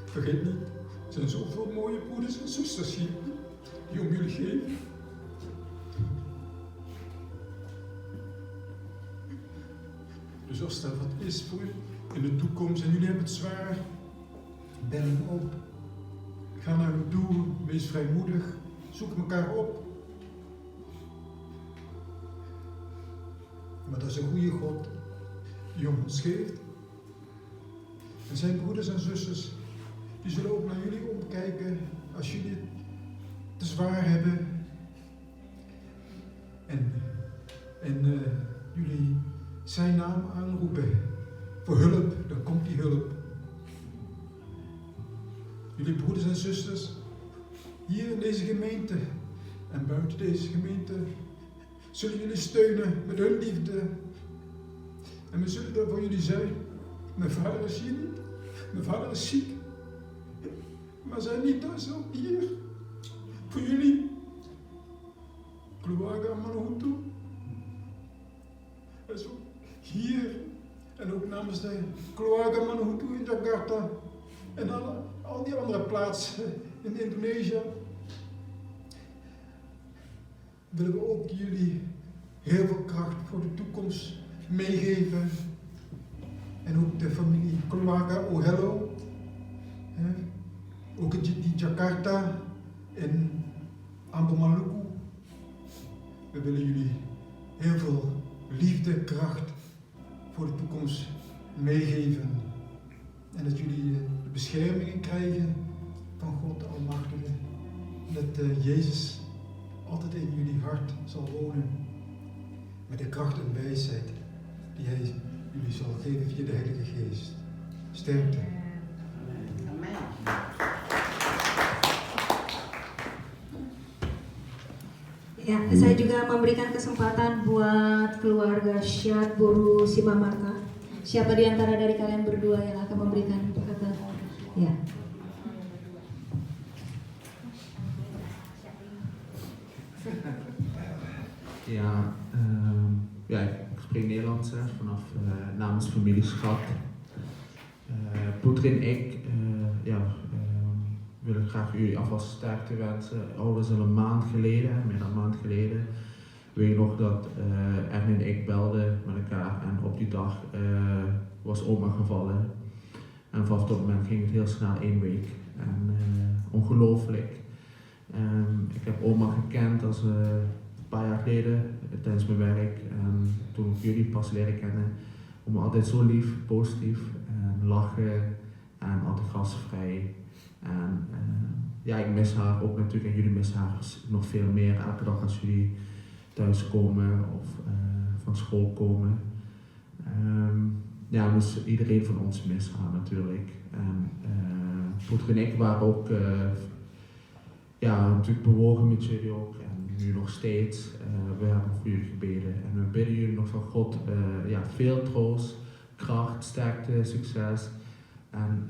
vergeet niet, er zijn zoveel mooie broeders en zusters hier die om jullie geven. Dus als er wat is voor je, in de toekomst en jullie hebben het zwaar, bel hem op. Ga naar hem toe, wees vrijmoedig, zoek elkaar op. Maar dat is een goede God die om ons geeft. En zijn broeders en zusters, die zullen ook naar jullie omkijken als jullie het te zwaar hebben. En jullie zijn naam aanroepen voor hulp, dan komt die hulp. Jullie broeders en zusters, hier in deze gemeente en buiten deze gemeente, zullen jullie steunen met hun liefde. En we zullen er voor jullie zijn. Mijn vader is hier niet, mijn vader is ziek. Maar zijn niet thuis ook hier, voor jullie. Kluwaga Manuhutu. En zo hier en ook namens de Kluwaga Manuhutu in Jakarta en al die andere plaatsen in Indonesië willen we ook jullie heel veel kracht voor de toekomst meegeven. En ook de familie Kluwaga Ohello, ook in Jakarta en Ambo Maluku. We willen jullie heel veel liefde, kracht voor de toekomst meegeven. En dat jullie de beschermingen krijgen van God de Almachtige. En dat Jezus altijd in jullie hart zal wonen. Met de kracht en wijsheid die Hij jullie zal geven via de Heilige Geest. Sterkte. Amen. Ya, saya juga memberikan kesempatan buat keluarga Syad Boru Simamarta. Siapa di antara dari kalian berdua yang akan memberikan kata? Ya. Ja, ik spreek Nederlands vanaf namens familie Schat. Poeter en ik willen graag jullie alvast sterkte wensen. Al is al een maand geleden, meer dan een maand geleden, weet je nog dat Erwin en ik belden met elkaar en op die dag was oma gevallen. En vanaf dat moment ging het heel snel 1 week. En ongelooflijk. Ik heb oma gekend als een paar jaar geleden tijdens mijn werk. En toen ik jullie pas leren kennen, oma altijd zo lief, positief en lachen en altijd gastvrij. En ja, ik mis haar ook natuurlijk en jullie missen haar nog veel meer elke dag als jullie thuis komen of van school komen. Ja, dus iedereen van ons mist haar natuurlijk. En Poeter en ik waren ook natuurlijk bewogen met jullie ook en nu nog steeds. We hebben voor jullie gebeden en we bidden jullie nog van God veel troost, kracht, sterkte, succes. En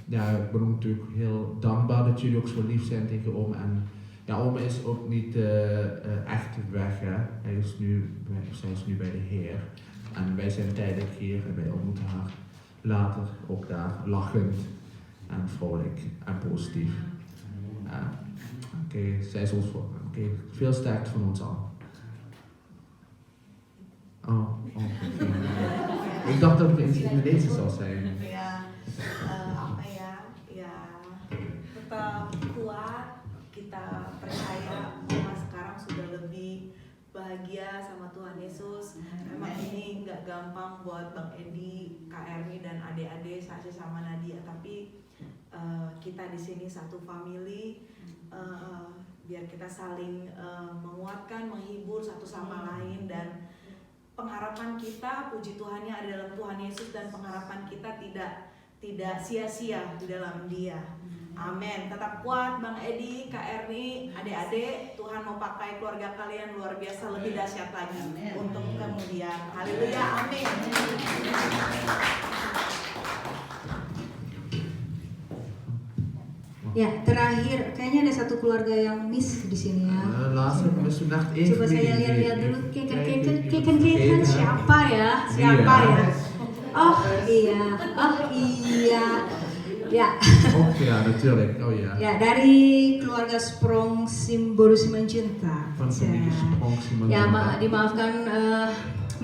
ik ben ook natuurlijk heel dankbaar dat jullie ook zo lief zijn tegen oma. En ja, oma is ook niet echt weg, hè. Zij is nu bij de Heer. En wij zijn tijdelijk hier en wij ontmoeten haar later ook daar lachend en vrolijk en positief. Zij is ons voor. Veel sterkte van ons al. Ik dacht dat het in Indonesië zou zijn. Tetap kuat, kita percaya Oma sekarang sudah lebih bahagia sama Tuhan Yesus. Memang ini nggak gampang buat Bang Edi, Kak Erni dan adik-adik Saksi sama Nadia, tapi kita di sini satu family, biar kita saling menguatkan, menghibur satu sama lain, dan pengharapan kita, puji Tuhannya, ada dalam Tuhan Yesus, dan pengharapan kita tidak sia-sia di dalam Dia. Amin. Tetap kuat Bang Edi, Kak Erni, adik-adik. Tuhan mau pakai keluarga kalian luar biasa, lebih dahsyat lagi. Amen. Untuk kemudian. Haleluya. Amin. Ya, terakhir kayaknya ada satu keluarga yang miss di sini ya. Coba saya lihat-lihat dulu, keken siapa ya? Siapa ya? Oh iya. Ya. Oh ja, natuurlijk. Oh ja. Ya, dari keluarga Sprong Simboru Simanjunta. Van familie Sprong Simanjunta. Ya, dimaafkan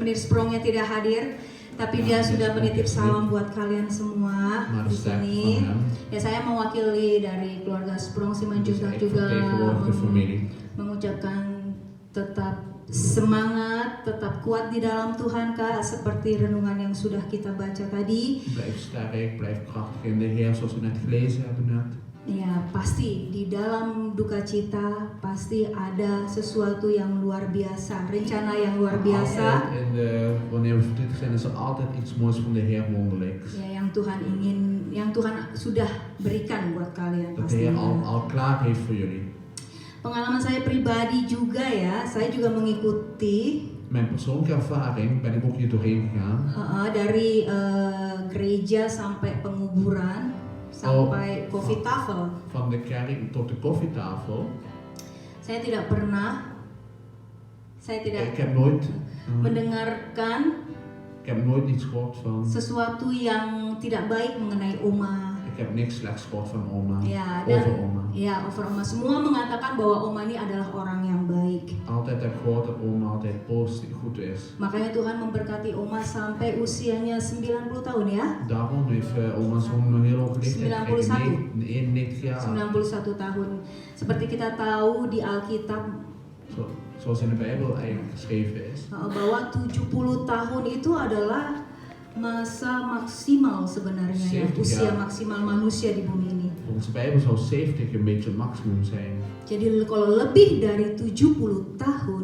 Meneer Sprongnya tidak hadir. Tapi dia sudah menitip salam buat kalian semua Maar di de sterkte sini. van hem. Ya, saya mewakili dari keluarga Sprong Dus Simanjuntak ik juga vertegenwoordig de familie. mengucapkan tetap semangat, tetap kuat di dalam Tuhan, Kak, seperti renungan yang sudah kita baca tadi. Blijf sterk, blijf krachtig in de Heer, zoals we net gelezen hebben net. Ya, pasti di dalam duka cita pasti ada sesuatu yang luar biasa, rencana yang luar biasa. Altijd wanneer we verdrietig zijn, is er altijd iets moois van de Heer wonderlijks. Ya, yang Tuhan sudah berikan buat kalian Dat de Heer pastinya. al klaar heeft voor jullie. Pengalaman saya pribadi juga ya, saya juga mengikuti Mijn persoonlijke ervaring ben ik ook hier doorheen gegaan. dari gereja sampai penguburan sampai coffee tafel. Van de kerk tot de koffietafel. Saya tidak Ik heb nooit, mendengarkan ik heb nooit iets gehoord van. sesuatu yang tidak baik mengenai Oma. Ik heb niks slechts gehoord van oma. Ya, Over oma. Ya, over Oma. Semua mengatakan bahwa Oma ini adalah orang yang baik. Altijd heb ik gehoord dat oma altijd positief goed is. Makanya Tuhan memberkati Oma sampai usianya 90 tahun ya. Daarom heeft oma zo'n heel hoog leeftijd. 91. 91 jaar. 91 tahun. Seperti kita tahu di Alkitab Zoals in de Bijbel eigenlijk geschreven is. bahwa 70 tahun itu adalah masa maksimal sebenarnya ya, 70 usia jaar. maksimal manusia di bumi ini. Volgens de Bijbel zou 70 een beetje het maximum zijn. Jadi kalau lebih dari 70 tahun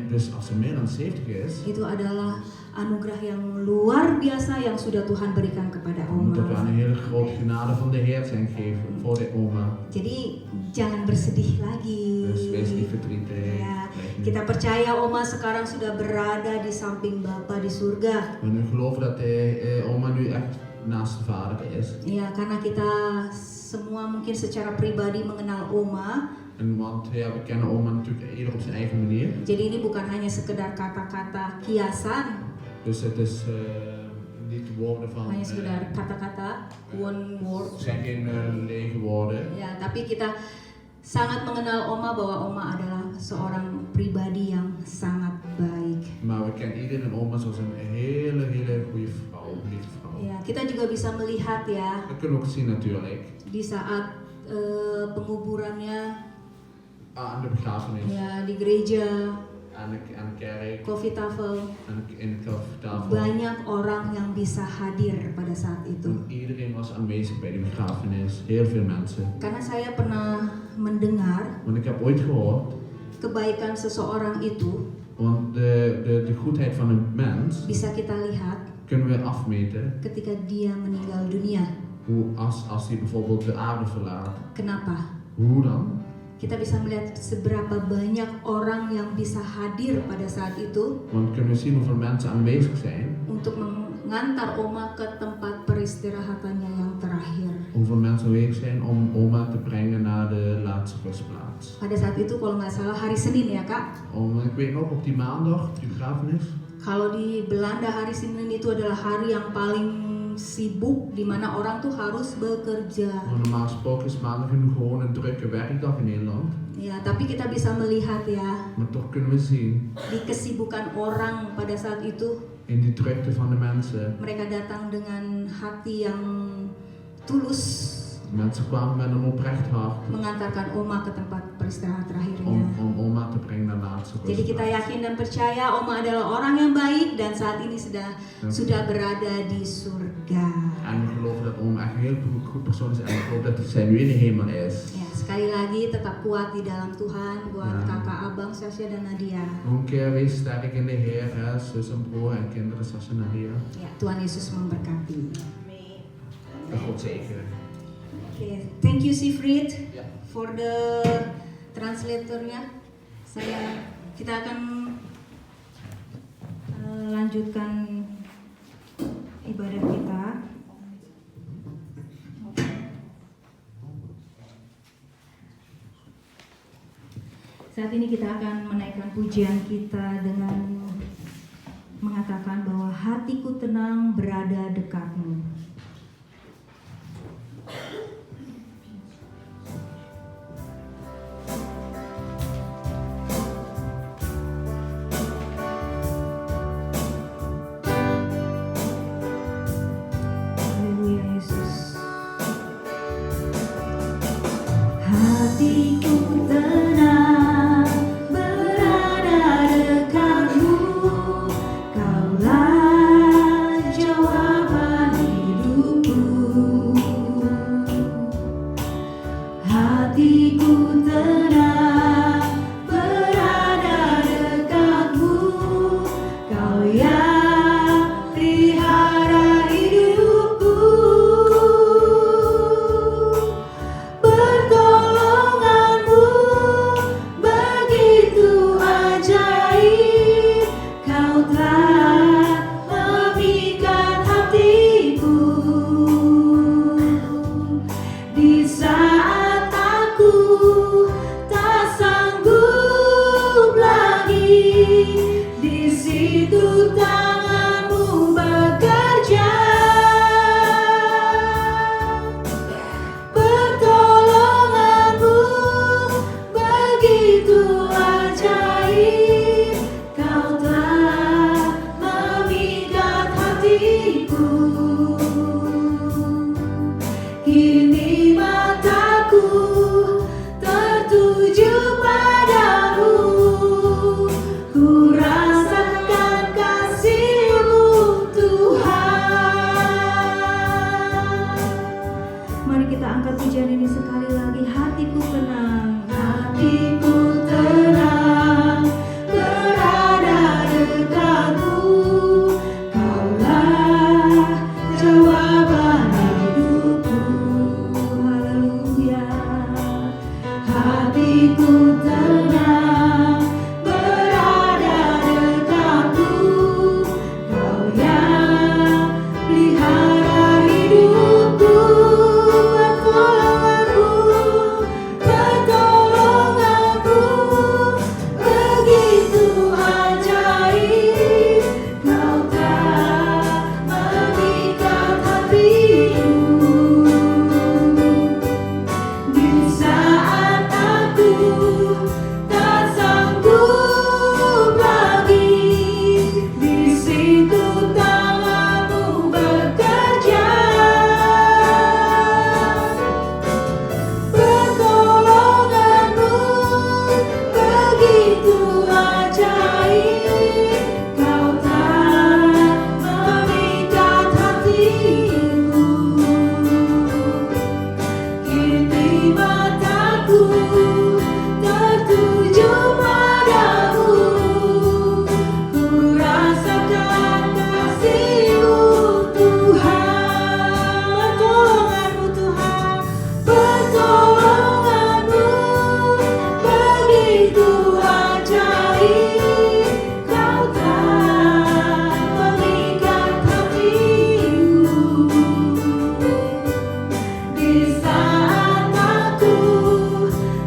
Dus als er meer dan 70 is, itu adalah anugerah yang luar biasa yang sudah Tuhan berikan kepada dan moet dat wel Oma. een hele grote genade van de Heer zijn gegeven voor de oma. Jadi jangan bersedih lagi. Dus wees niet verdrietig. Ya, Blijf niet. kita percaya Oma sekarang sudah berada di samping Bapa di surga. Maar nu geloven dat de oma nu echt naast de vader is. Ya, karena kita semua mungkin secara pribadi mengenal Oma. En want ja, we kennen oma natuurlijk ieder op zijn eigen manier. Jadi ini bukan hanya sekedar kata-kata kiasan, Dus het is niet woorden van. hanya sekedar kata-kata, one word. Het zijn geen lege woorden. Ya, tapi kita sangat mengenal Oma bahwa Oma adalah seorang pribadi yang sangat baik. Maar we kennen iedereen oma zoals een hele goede vrouw, een lieve vrouw. Ya, kita juga bisa melihat ya Dat kunnen we ook zien natuurlijk. di saat penguburannya Aan de begrafenis, ya di gereja, aan de kerk, coffee tafel, in de tafel. banyak orang yang bisa hadir pada saat itu. En iedereen was aanwezig bij de begrafenis, heel veel mensen. Karena saya pernah mendengar Want ik heb ooit gehoord, kebaikan seseorang itu want de goedheid van een mens bisa kita lihat kunnen we afmeten ketika dia meninggal dunia. hoe als hij bijvoorbeeld de aarde verlaat. Kenapa? Hoe dan? Kita bisa melihat seberapa banyak orang yang bisa hadir pada saat itu Want kunnen we zien hoeveel mensen aanwezig zijn, untuk mengantar Oma ke tempat peristirahatannya yang terakhir. hoeveel mensen aanwezig zijn om oma te brengen naar de laatste rustplaats. Pada saat itu kalau nggak salah hari Senin ya Kak. Ik weet nog op die maandag, die begrafenis. Kalau di Belanda hari Senin itu adalah hari yang paling sibuk di mana orang tuh harus bekerja. Normaal gesproken is maandag gewoon een drukke werkdag in Nederland. Ya, tapi kita bisa melihat ya Maar toch kunnen we zien, di kesibukan orang pada saat itu in die drukte van de mensen. mereka datang dengan hati yang tulus Mensen kwamen met een oprecht hart mengantarkan Oma ke tempat peristirahat terakhirnya. om oma te brengen naar de laatste Jadi kita rustplaats. yakin dan percaya Oma adalah orang yang baik dan saat ini sudah berada di surga. En we geloven dat oma echt een heel goed persoon is en we geloven dat zij nu in de hemel is. Ya, sekali lagi tetap kuat di dalam Tuhan buat Ya. kakak, abang, Sasha dan Nadia. Nog een keer wees sterk in de Heer, hè, zus en broer en kinderen, Sasha en Nadia. Ya, Tuhan Yesus memberkati. En God zegenen. Oke, thank you Sifrit Ya. for the translatornya. Kita akan lanjutkan ibadah kita. Saat ini kita akan menaikkan pujian kita dengan mengatakan bahwa hatiku tenang berada dekatmu. Hatiku tenang berada dekatmu, Kaulah jawaban hidupku. Hatiku tenang berada dekatmu, Kau yang pelihara hidupku. Pertolonganmu begitu ajaib, Kau telah memikat hatiku. Di saat aku tak sanggup lagi, di situ tanganmu bekerja. Pertolonganmu begitu ajaib, Kau telah memikat hatiku. Kini mataku tertuju padamu, ku rasakan kasih-Mu Tuhan. Mari kita angkat pujian ini sekali lagi. Hatiku tenang, hatiku tenang berada dekatmu, Kaulah jawaban hidupku. Haleluya. Hatiku tenang berada dekatmu, Kau yang pelihara hidupku. Pertolonganmu begitu ajaib, Kau telah memikat hatiku. Di saat aku tak sanggup lagi, di situ tanganmu bekerja. Pertolonganmu begitu ajaib, Kau telah memikat hatiku. Kini mataku tertuju padamu, ku rasakan kasih-Mu Tuhan. Pertolonganmu Tuhan, pertolonganmu begitu ajaib, Kau telah memikat hatiku. Di saat aku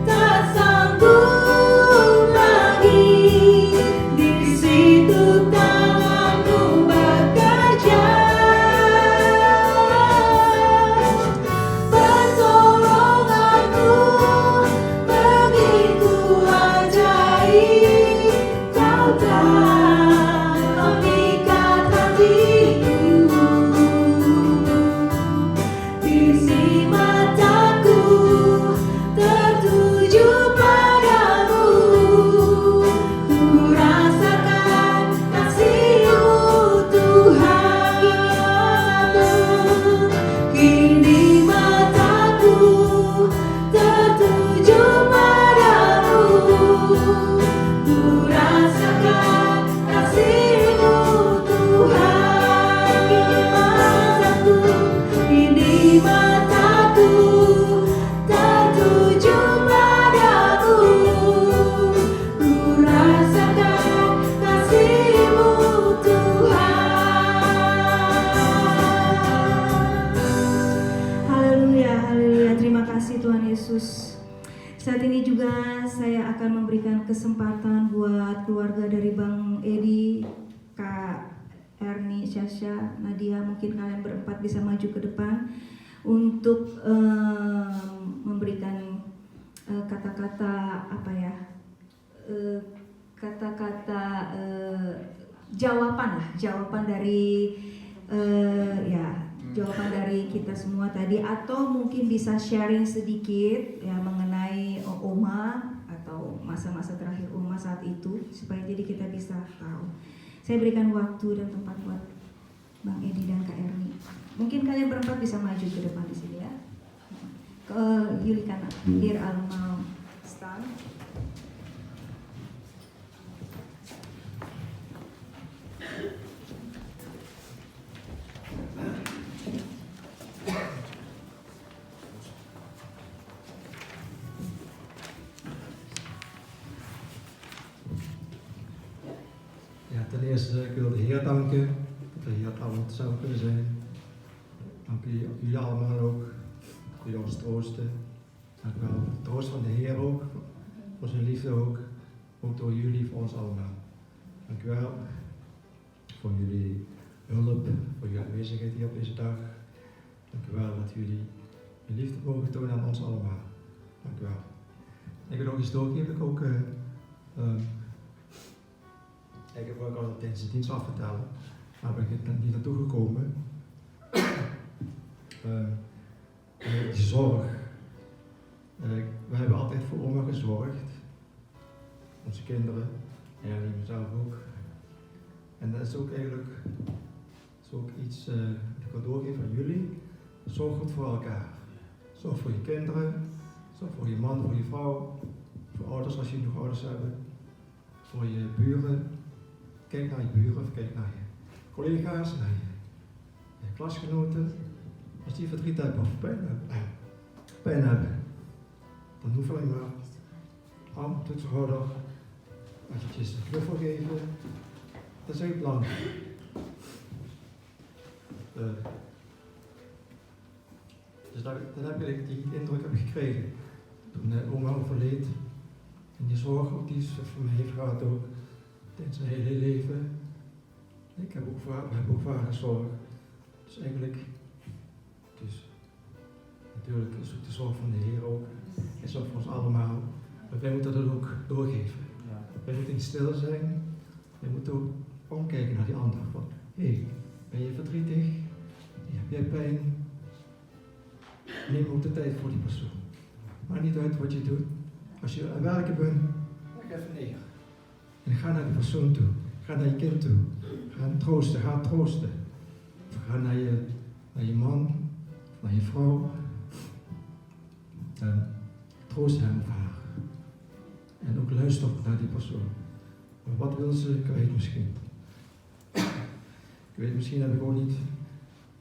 tak sanggup lagi, di situ tanganmu bekerja. Pertolonganmu begitu ajaib, Kau telah memikat hatiku. Isi mataku tertuju padamu, ku rasakan kasih-Mu Tuhan. Kini mataku tertuju padamu, ku rasakan kasih-Mu Tuhan. Kini mataku tertuju padamu, ku rasakan kasih-Mu Tuhan. Haleluya, haleluya. Terima kasih Tuhan Yesus. Saat ini juga saya akan memberikan kesempatan buat keluarga dari Bang Edi, Kak Erni, Syasha, Nadia, mungkin kalian berempat bisa maju ke depan untuk memberikan kata-kata apa ya, kata-kata jawaban dari jawaban dari kita semua tadi, atau mungkin bisa sharing sedikit ya mengenai atau masa-masa terakhir Uma saat itu, supaya jadi kita bisa tahu. Saya berikan waktu dan tempat buat Bang Edi dan Kak Erni. Mungkin kalian berempat bisa maju ke depan di sini ya. Ke Yulikana, Dear Alma Stan. Ja, ten eerste ik wil de Heer danken dat we hier allemaal samen kunnen zijn. Dank jullie allemaal ook voor jullie troosten. Dank u wel voor de troost van de Heer ook, voor zijn liefde ook door jullie voor ons allemaal. Dank u wel voor jullie hulp, voor jullie aanwezigheid hier op deze dag. Dank u wel dat jullie je liefde mogen tonen aan ons allemaal. Dank u wel. Ik wil ook iets doorgeven, ook ik heb ook al tijdens de dienst afvertellen, maar ben ik niet naartoe gekomen. Die zorg. We hebben altijd voor oma gezorgd. Onze kinderen, en ja, mezelf ook. En dat is ook eigenlijk iets dat ik wil doorgeven aan jullie. Zorg goed voor elkaar. Zorg voor je kinderen, zorg voor je man, voor je vrouw, voor ouders als je nog ouders hebt, voor je buren. Kijk naar je buren of kijk naar je collega's, naar je klasgenoten. Als die verdriet hebben of pijn hebben, dan hoef je alleen maar arm, toetsenhouder, eventjes een knuffel geven. Dat is heel belangrijk. Dus dat heb ik die indruk gekregen toen oma overleed. En die zorg ook die ze voor mij heeft gehad ook tijdens zijn hele leven. We hebben ook voor haar gezorgd. Dus eigenlijk, natuurlijk is ook de zorg van de Heer ook. Hij zorgt voor ons allemaal. Maar wij moeten dat ook doorgeven. Wij moeten niet stil zijn. Wij moeten ook omkijken naar die ander. Van, hé, ben je verdrietig? Heb jij pijn? Neem ook de tijd voor die persoon. Maakt niet uit wat je doet. Als je aan werken bent, leg even neer. En ga naar die persoon toe. Ga naar je kind toe. Ga troosten. Ga naar je man, naar je vrouw. En troost hem of haar. En ook luister naar die persoon. Maar wat wil ze kwijt misschien? Ik weet, misschien heb ik ook niet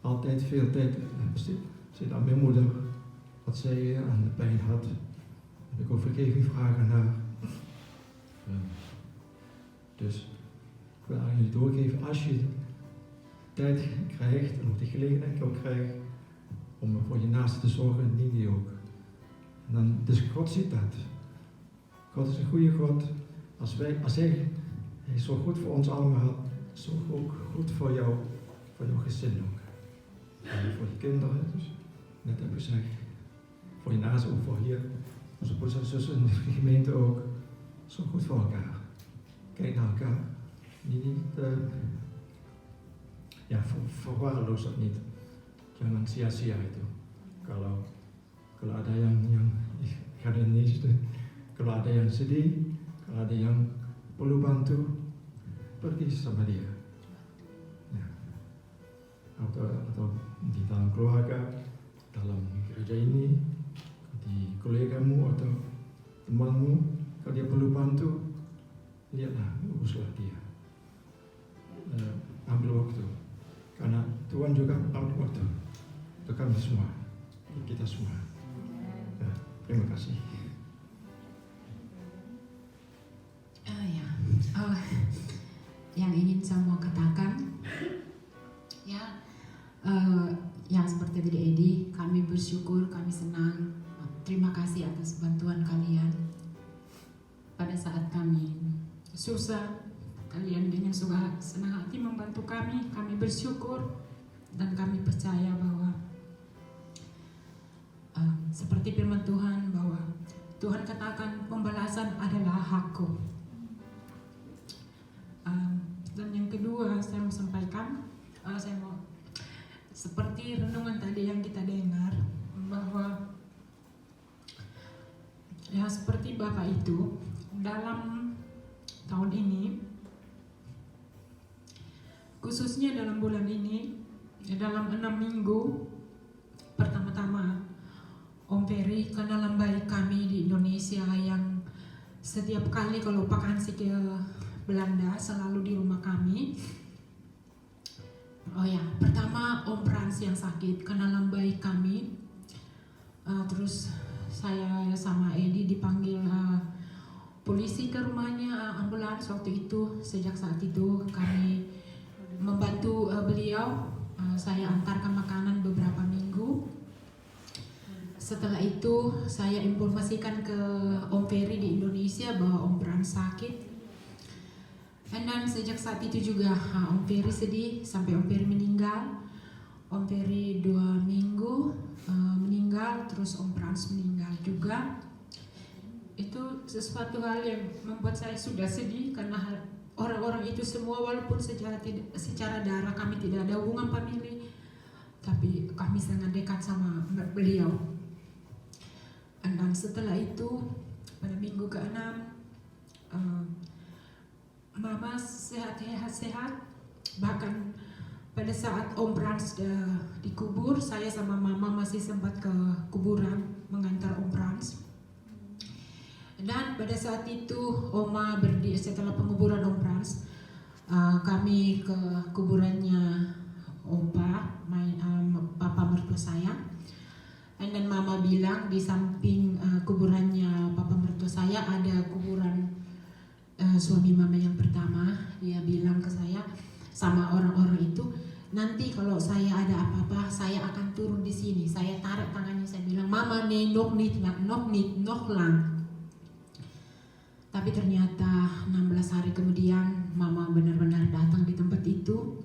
altijd veel tijd besteed. Zit aan mijn moeder, wat zij aan de pijn had. Heb ik ook vergeving vragen aan haar. Dus ik wil aan jullie doorgeven, als je tijd krijgt en ook de gelegenheid ook krijgt om voor je naaste te zorgen, dien die ook. En dan, dus God ziet dat. God is een goede God. Als hij zorgt goed voor ons allemaal, zorg ook goed voor jouw gezin ook. En voor je kinderen, dus net heb ik gezegd, voor je naasten ook voor hier, onze broers en zussen in de gemeente ook. Zorg goed voor elkaar. Kijk naar elkaar. Niet verwaarloos dat niet. Jangan sia-sia itu. Kalau ada yang kalau ada yang sedih, kalau ada yang perlu bantu, pergi sama dia. Ya. Atau di dalam keluarga, dalam gereja ini, di kolegamu atau temanmu, kalau dia perlu bantu, lihatlah, uruslah dia. Ambil waktu, karena Tuhan juga ambil waktu untuk kami semua, kita semua. Ya, terima kasih. Yang ingin saya mau katakan, ya, yang seperti tadi Edi, kami bersyukur, kami senang, terima kasih atas bantuan kalian pada saat kami susah. Kalian dengan senang hati membantu kami bersyukur dan kami percaya bahwa seperti firman Tuhan bahwa Tuhan katakan pembalasan adalah hakku. Dan yang kedua saya mau sampaikan, saya mau seperti renungan tadi yang kita dengar bahwa Ya seperti Bapak itu, dalam tahun ini, khususnya dalam bulan ini, dalam 6 minggu, pertama-tama Om Ferry kenalan baik kami di Indonesia yang setiap kali kalau vakansi ke Belanda selalu di rumah kami. Oh ya, pertama Om Frans yang sakit, kenalan baik kami. Terus saya sama Edi dipanggil polisi ke rumahnya, ambulans waktu itu. Sejak saat itu kami membantu beliau. Saya antarkan makanan beberapa minggu. Setelah itu saya informasikan ke Om Ferry di Indonesia bahwa Om Frans sakit. Dan sejak saat itu juga Om Ferry sedih sampai Om Ferry meninggal. Om Ferry 2 minggu meninggal, terus Om Frans meninggal juga. Itu sesuatu hal yang membuat saya sudah sedih karena orang-orang itu semua walaupun secara darah kami tidak ada hubungan famili, tapi kami sangat dekat sama beliau. Dan setelah itu pada minggu ke-6 Mama sehat-sehat. Bahkan pada saat Om Frans dikubur, saya sama Mama masih sempat ke kuburan mengantar Om Frans. Dan pada saat itu Oma berdiri setelah penguburan Om Frans, kami ke kuburannya Opa, papa mertua saya. Dan Mama bilang di samping kuburannya papa mertua saya ada kuburan suami Mama yang pertama. Dia bilang ke saya sama orang-orang itu, nanti kalau saya ada apa-apa saya akan turun di sini. Saya tarik tangannya, saya bilang Mama nih nok lang. Tapi ternyata 16 hari kemudian Mama benar-benar datang di tempat itu.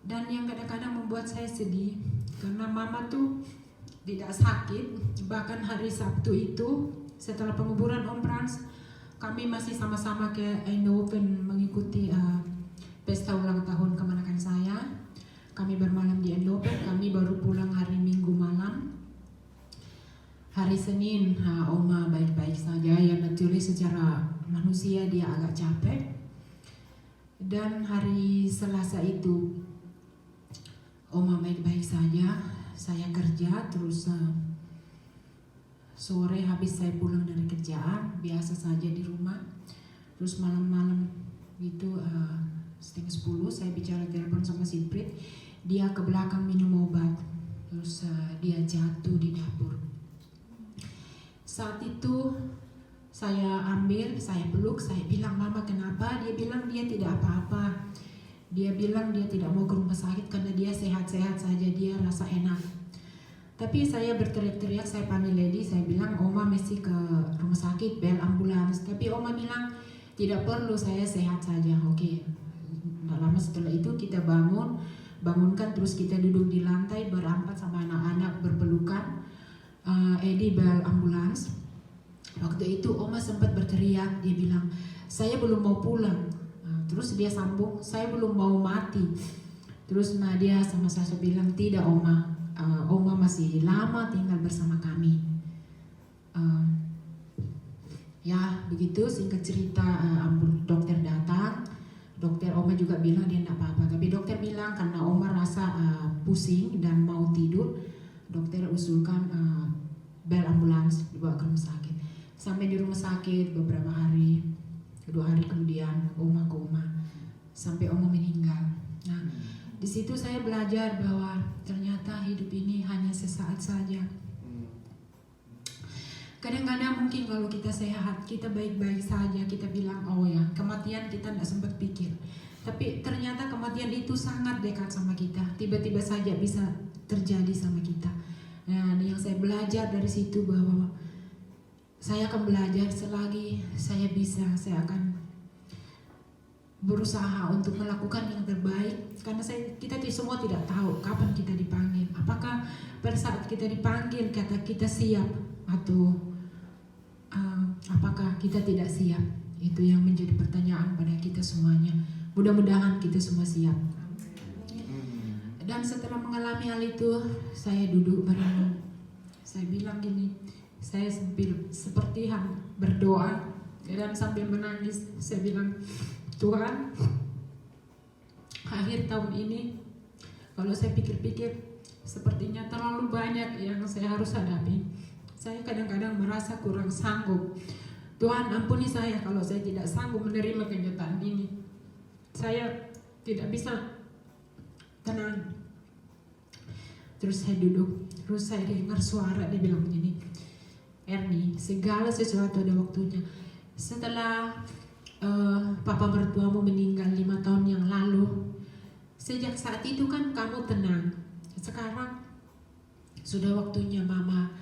Dan yang kadang-kadang membuat saya sedih karena Mama tuh tidak sakit. Bahkan hari Sabtu itu setelah penguburan Om Frans, kami masih sama-sama ke Eindhoven mengikuti pesta ulang tahun kemenakan saya. Kami bermalam di Eindhoven, kami baru pulang hari Minggu malam. Hari Senin Oma baik-baik saja, ya naturally secara manusia dia agak capek. Dan hari Selasa itu Oma baik-baik saja, saya kerja terus sore habis saya pulang dari kerjaan biasa saja di rumah. Terus malam-malam gitu 9:30 saya bicara telepon sama Siprit, dia ke belakang minum obat, terus dia jatuh di dapur. Saat itu saya ambil, saya peluk, saya bilang Mama kenapa? Dia bilang dia tidak apa-apa. Dia bilang dia tidak mau ke rumah sakit karena dia sehat-sehat saja, dia rasa enak. Tapi saya berteriak-teriak, saya panggil Lady, saya bilang Oma mesti ke rumah sakit, bel ambulans. Tapi Oma bilang tidak perlu, saya sehat saja. Oke. Nggak lama setelah itu kita bangunkan, terus kita duduk di lantai berempat sama anak-anak berpelukan. Edi bel ambulans. Waktu itu Oma sempat berteriak, dia bilang saya belum mau pulang. Terus dia sambung, saya belum mau mati. Terus dia sama saya bilang tidak Oma. Oma masih lama tinggal bersama kami. Ya begitu singkat cerita, dokter datang. Dokter Oma juga bilang dia tidak apa-apa. Tapi dokter bilang karena Oma rasa pusing dan mau tidur, dokter usulkan bel ambulans dibawa ke rumah sakit. Sampai di rumah sakit beberapa hari, 2 hari kemudian Oma koma sampai Oma meninggal. Nah di situ saya belajar bahwa ternyata hidup ini hanya sesaat saja. Kadang-kadang mungkin kalau kita sehat, kita baik-baik saja, kita bilang oh ya kematian kita tidak sempat pikir. Tapi ternyata kematian itu sangat dekat sama kita, tiba-tiba saja bisa terjadi sama kita. Nah yang saya belajar dari situ bahwa saya akan belajar selagi saya bisa, saya akan berusaha untuk melakukan yang terbaik karena kita semua tidak tahu kapan kita dipanggil. Apakah pada saat kita dipanggil kita siap atau apakah kita tidak siap? Itu yang menjadi pertanyaan pada kita semuanya. Mudah-mudahan kita semua siap. Dan setelah mengalami hal itu, saya duduk berenung. Saya bilang gini, saya seperti berdoa dan sambil menangis. Saya bilang, Tuhan, akhir tahun ini kalau saya pikir-pikir sepertinya terlalu banyak yang saya harus hadapi. Saya kadang-kadang merasa kurang sanggup. Tuhan, ampuni saya kalau saya tidak sanggup menerima kenyataan ini. Saya tidak bisa tenang. Terus saya duduk, terus saya dengar suara, dia bilang begini, Ernie, segala sesuatu ada waktunya. Setelah papa mertuamu meninggal 5 tahun yang lalu, sejak saat itu kan kamu tenang. Sekarang sudah waktunya mama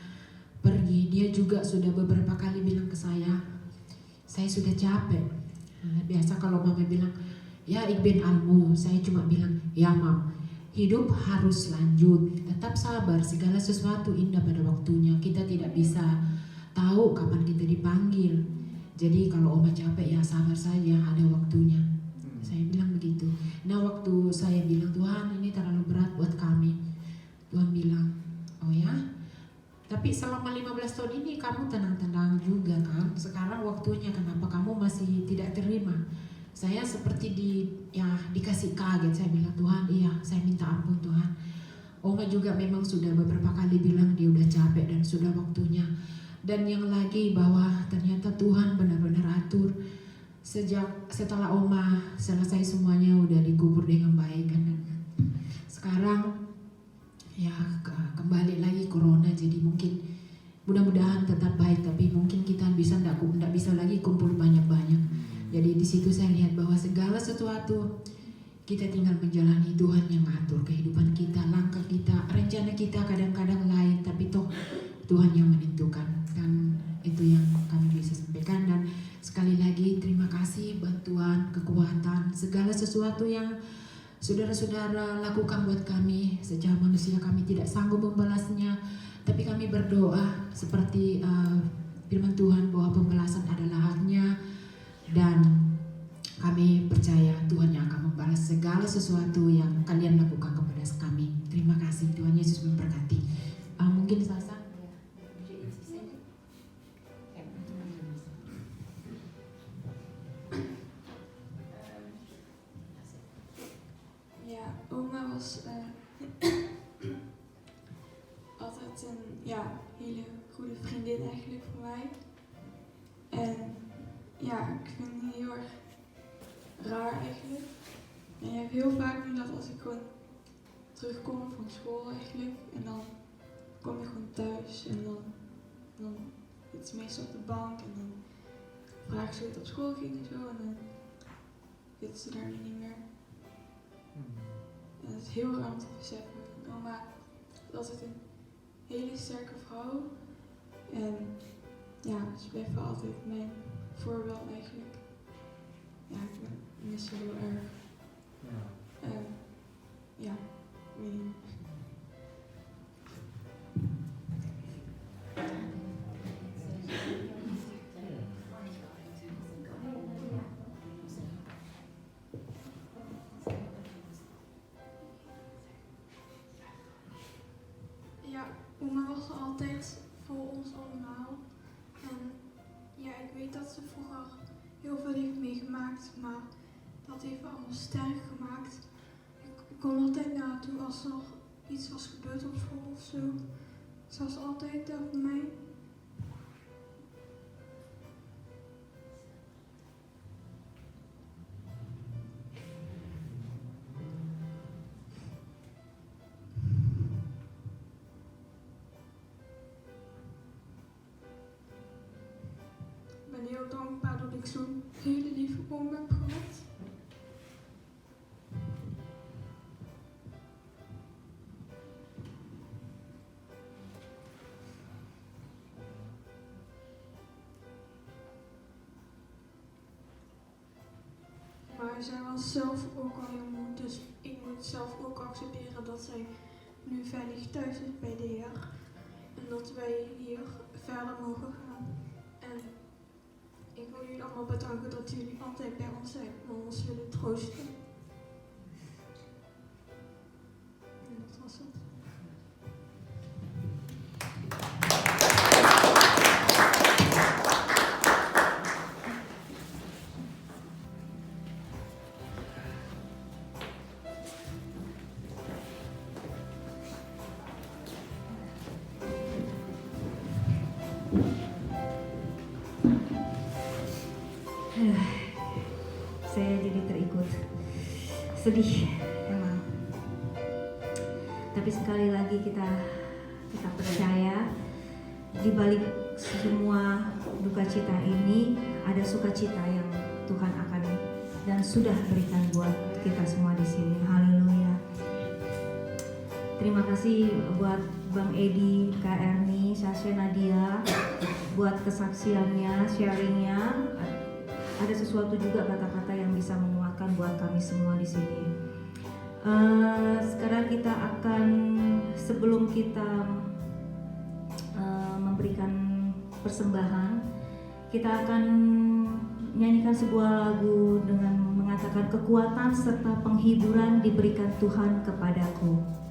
pergi. Dia juga sudah beberapa kali bilang ke saya sudah capek. Biasa kalau mama bilang, ya ik ben almu, saya cuma bilang, ya mam, hidup harus lanjut, tetap sabar, segala sesuatu indah pada waktunya. Kita tidak bisa tahu kapan kita dipanggil. Jadi kalau oma capek ya sabar saja, ada waktunya. Saya bilang begitu. Nah waktu saya bilang, Tuhan ini terlalu berat buat kami, Tuhan bilang, oh ya, tapi selama 15 tahun ini kamu tenang-tenang juga kan. Sekarang waktunya, kenapa kamu masih tidak terima? Saya seperti dikasih kaget. Saya bilang, Tuhan iya, saya minta ampun Tuhan. Oma juga memang sudah beberapa kali bilang dia udah capek dan sudah waktunya. Dan yang lagi bahwa ternyata Tuhan benar-benar atur. Setelah Oma selesai semuanya udah dikubur dengan baik kan. Sekarang ya kembali lagi corona, jadi mungkin mudah-mudahan tetap baik, tapi mungkin kita tidak bisa lagi kumpul banyak-banyak. Jadi di situ saya lihat bahwa segala sesuatu kita tinggal menjalani, Tuhan yang ngatur kehidupan kita, langkah kita, rencana kita kadang-kadang lain, tapi toh Tuhan yang menentukan. Dan itu yang kami bisa sampaikan. Dan sekali lagi terima kasih bantuan, kekuatan, segala sesuatu yang saudara-saudara lakukan buat kami. Secara manusia kami tidak sanggup membalasnya, tapi kami berdoa seperti firman Tuhan bahwa pembalasan adalah haknya, dan kami percaya Tuhan yang akan membalas segala sesuatu yang kalian lakukan kepada kami. Terima kasih, Tuhan Yesus memberkati. Mungkin Sasa. Ja, oma was altijd een hele goede vriendin eigenlijk voor mij. En ja, ik vind het heel erg raar eigenlijk. En je hebt heel vaak nu dat als ik gewoon terugkom van school eigenlijk, en dan kom je gewoon thuis en dan zit ze meestal op de bank en dan vraag ze hoe het op school ging en zo, en dan zit ze daar nu niet meer. En het is heel raar om te beseffen. Oma is altijd een hele sterke vrouw. En ja, ze blijft wel altijd mijn voorbeeld eigenlijk. Ja, ik mis ze heel erg. Ja, ik weet niet. Ja, oma was er altijd voor ons allemaal. En ja, ik weet dat ze vroeger heel veel heeft meegemaakt, maar dat heeft me allemaal sterk gemaakt. Ik kon altijd naar haar toe als er iets was gebeurd op school of zo. Ze was altijd daar voor mij. Ik ben heel dankbaar dat ik zo'n hele lieve oom heb gehad. Maar zij was zelf ook al heel moe, dus ik moet zelf ook accepteren dat zij nu veilig thuis is bij de Heer. En dat wij hier verder mogen gaan. En ik wil jullie allemaal bedanken dat jullie altijd bij ons zijn en ons willen troosten. En dat was het. sedih emang. Tapi sekali lagi kita percaya di balik semua duka cita ini ada sukacita yang Tuhan akan dan sudah berikan buat kita semua di sini. Haleluya. Terima kasih buat Bang Edi, Kak Erni, Sasha, Nadia buat kesaksiannya, sharingnya. Ada sesuatu juga kata-kata yang bisa menguatkan buat kami semua di sini. Sekarang kita akan, sebelum kita memberikan persembahan, kita akan nyanyikan sebuah lagu dengan mengatakan kekuatan serta penghiburan diberikan Tuhan kepadaku.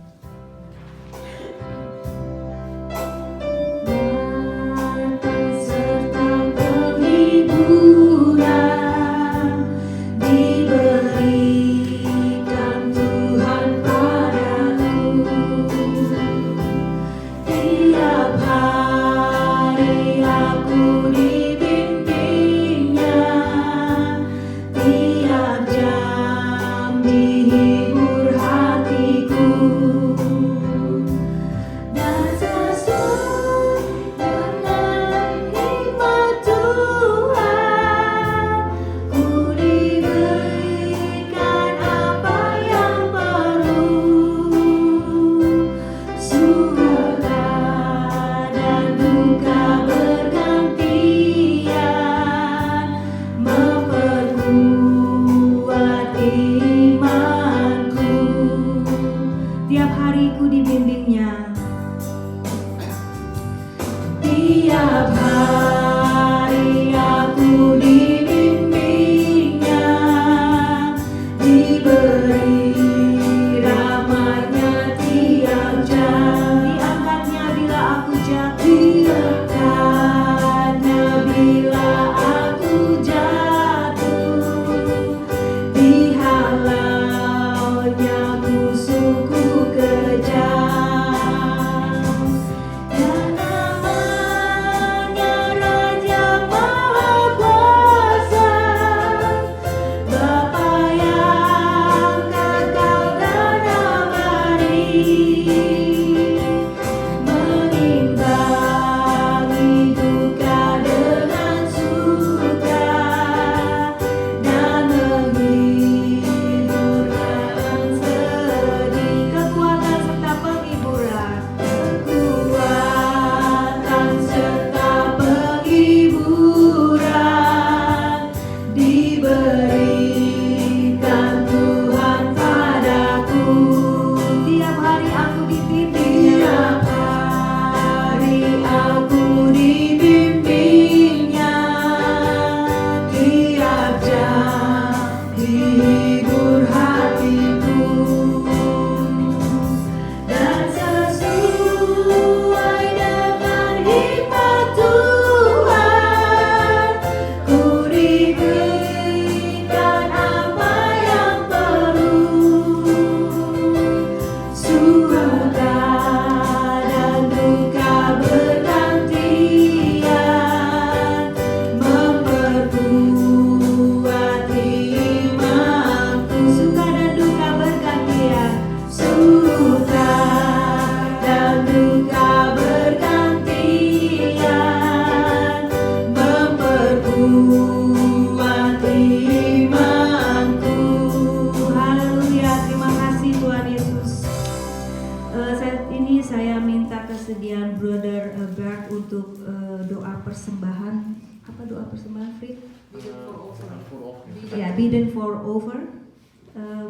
Bidden for over,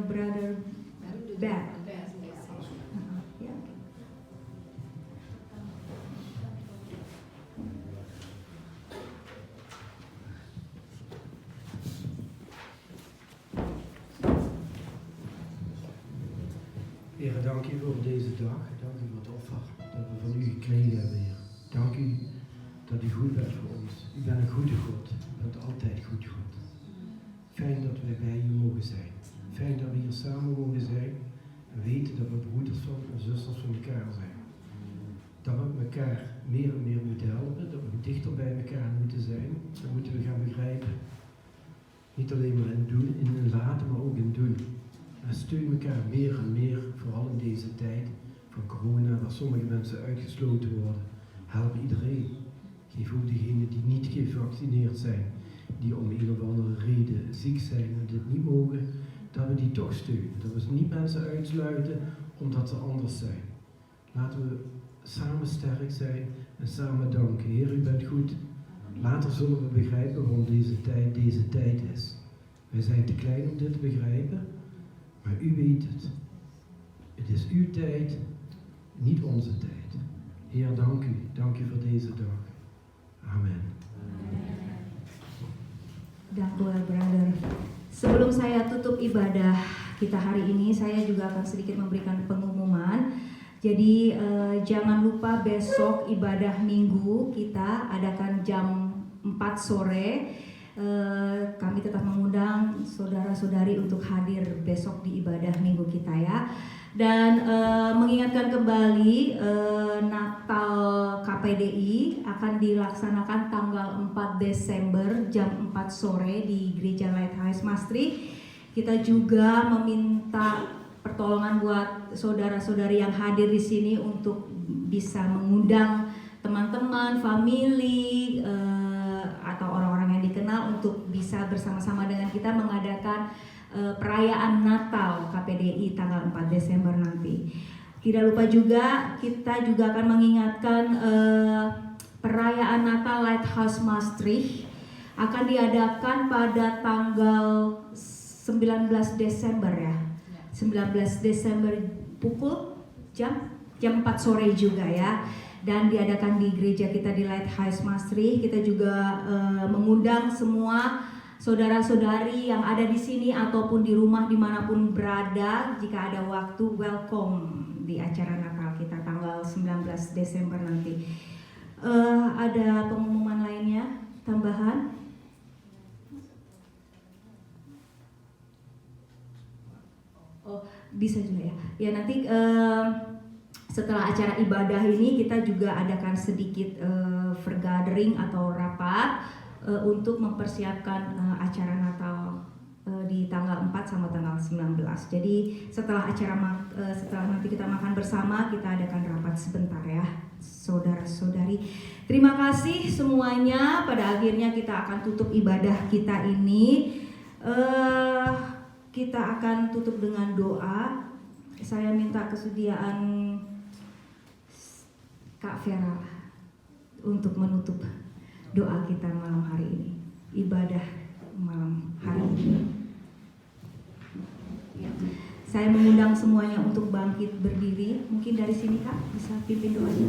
Brother Bert. Heer, dank u voor deze dag. Dank u voor het offer dat we van u gekregen hebben, Heer. Dank u dat u goed bent voor ons. U bent een goede God. U bent altijd goed, God. Fijn dat wij bij u mogen zijn. Fijn dat we hier samen mogen zijn en weten dat we broeders en zusters van elkaar zijn. Dat we elkaar meer en meer moeten helpen, dat we dichter bij elkaar moeten zijn. Dat moeten we gaan begrijpen. Niet alleen maar in doen, in laten, maar ook in doen. Steun elkaar meer en meer, vooral in deze tijd van corona, waar sommige mensen uitgesloten worden. Help iedereen. Geef ook degenen die niet gevaccineerd zijn, die om een of andere reden ziek zijn en dit niet mogen, dat we die toch steunen. Dat we niet mensen uitsluiten omdat ze anders zijn. Laten we samen sterk zijn en samen danken. Heer, u bent goed. Later zullen we begrijpen waarom deze tijd is. Wij zijn te klein om dit te begrijpen, maar u weet het. Het is uw tijd, niet onze tijd. Heer, dank u. Dank u voor deze dag. Amen. Dank u wel, brother. Sebelum saya tutup ibadah kita hari ini, saya juga akan sedikit memberikan pengumuman. Jadi jangan lupa besok ibadah minggu kita adakan jam 4 sore. Kami tetap mengundang saudara-saudari untuk hadir besok di ibadah minggu kita ya. Dan mengingatkan kembali Natal KPDI akan dilaksanakan tanggal 4 Desember jam 4 sore di Gereja Lighthouse Maastricht. Kita juga meminta pertolongan buat saudara-saudari yang hadir di sini untuk bisa mengundang teman-teman, famili, atau orang-orang yang dikenal untuk bisa bersama-sama dengan kita mengadakan perayaan Natal KPDI tanggal 4 Desember nanti. Tidak lupa juga, kita juga akan mengingatkan perayaan Natal Lighthouse Maastricht akan diadakan pada tanggal 19 Desember ya. 19 Desember pukul jam 4 sore juga ya. Dan diadakan di gereja kita di Lighthouse Maastricht. Kita juga mengundang semua saudara-saudari yang ada di sini ataupun di rumah dimanapun berada, jika ada waktu, welcome di acara Natal kita tanggal 19 Desember nanti. Ada pengumuman lainnya, tambahan? Oh, bisa juga ya. Ya nanti setelah acara ibadah ini kita juga adakan sedikit forgathering atau rapat untuk mempersiapkan acara Natal di tanggal 4 sama tanggal 19. Jadi setelah setelah nanti kita makan bersama, kita adakan rapat sebentar ya, saudara-saudari. Terima kasih semuanya. Pada akhirnya kita akan tutup ibadah kita ini. Kita akan tutup dengan doa. Saya minta kesediaan Kak Vera untuk menutup doa kita malam hari ini, ibadah malam hari ini. Saya mengundang semuanya untuk bangkit berdiri. Mungkin dari sini Kak bisa pimpin doanya.